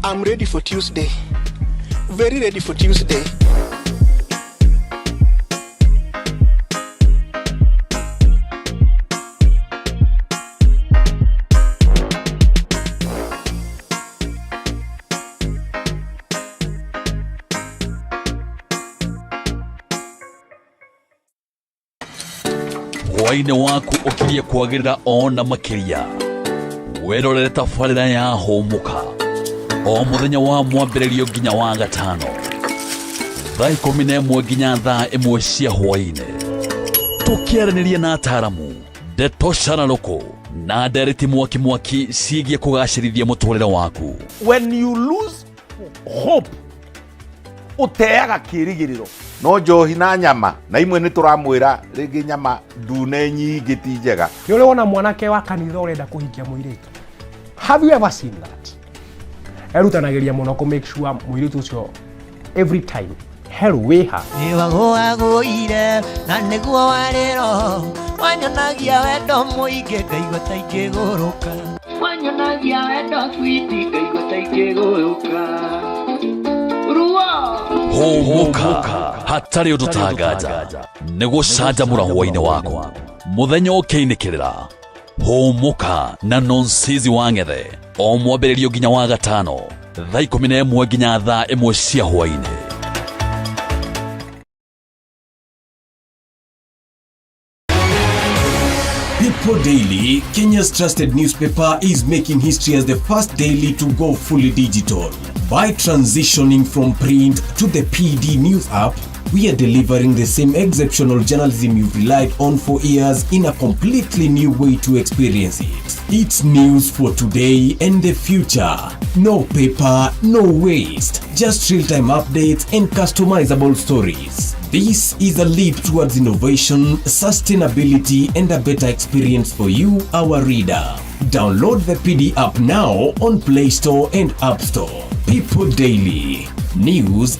I'm ready for Tuesday. Very ready for Tuesday. hwaine waku ukiria kwagirira ona makiria werorere tabarĩra ya hũmuka o muthenya wa mwambĩrĩrio nginya wa gatano thaa 11 nginya thaa 1 cia hwaĩ-inĩ tũkĩaranĩria na ataaramu Ndeto Shanaloko na Dereti Mwaki ciĩgiĩ kũgacĩrithia mũtũrĩre waku. When you lose hope uteaga kĩrigĩrĩro. No njohi na nyama na imwe nĩ tũramwĩra rĩngĩ nyama ndune nyingĩ ti njega. Nĩ ũrĩ wona mwanake wa kanitha ũrenda kũhikia mũirĩtu. Have you ever seen that? Erutanagĩria mũno kũ make sure mũirĩtu ũcio every time hell wĩha. Nĩwagũagũire na nĩguo warĩro wanyonagia wendo mũingĩ ngaigua ta ingĩgũrũka. Wanyonagia wendo sweet ngaigua ta ingĩgũrũka. Hũmũka hatarĩ ũndũ tangaja nĩgũcanjamũra hwaĩ-inĩ waku mũthenya ũkĩinĩkĩrĩra. Hũmũka na Nonsizi wa Ng'ethe o mwambĩrĩrio nginya wa gatano thaa 11 nginya thaa 1 cia hwaĩ-inĩ. People Daily, Kenya's trusted newspaper, is making history as the first daily to go fully digital. By transitioning from print to the PD News app, we are delivering the same exceptional journalism you've relied on for years in a completely new way to experience it. It's news for today and the future. No paper, no waste. Just real-time updates and customizable stories. This is a leap towards innovation, sustainability, and a better experience for you, our reader. Download the PD app now on Play Store and App Store. People Daily. News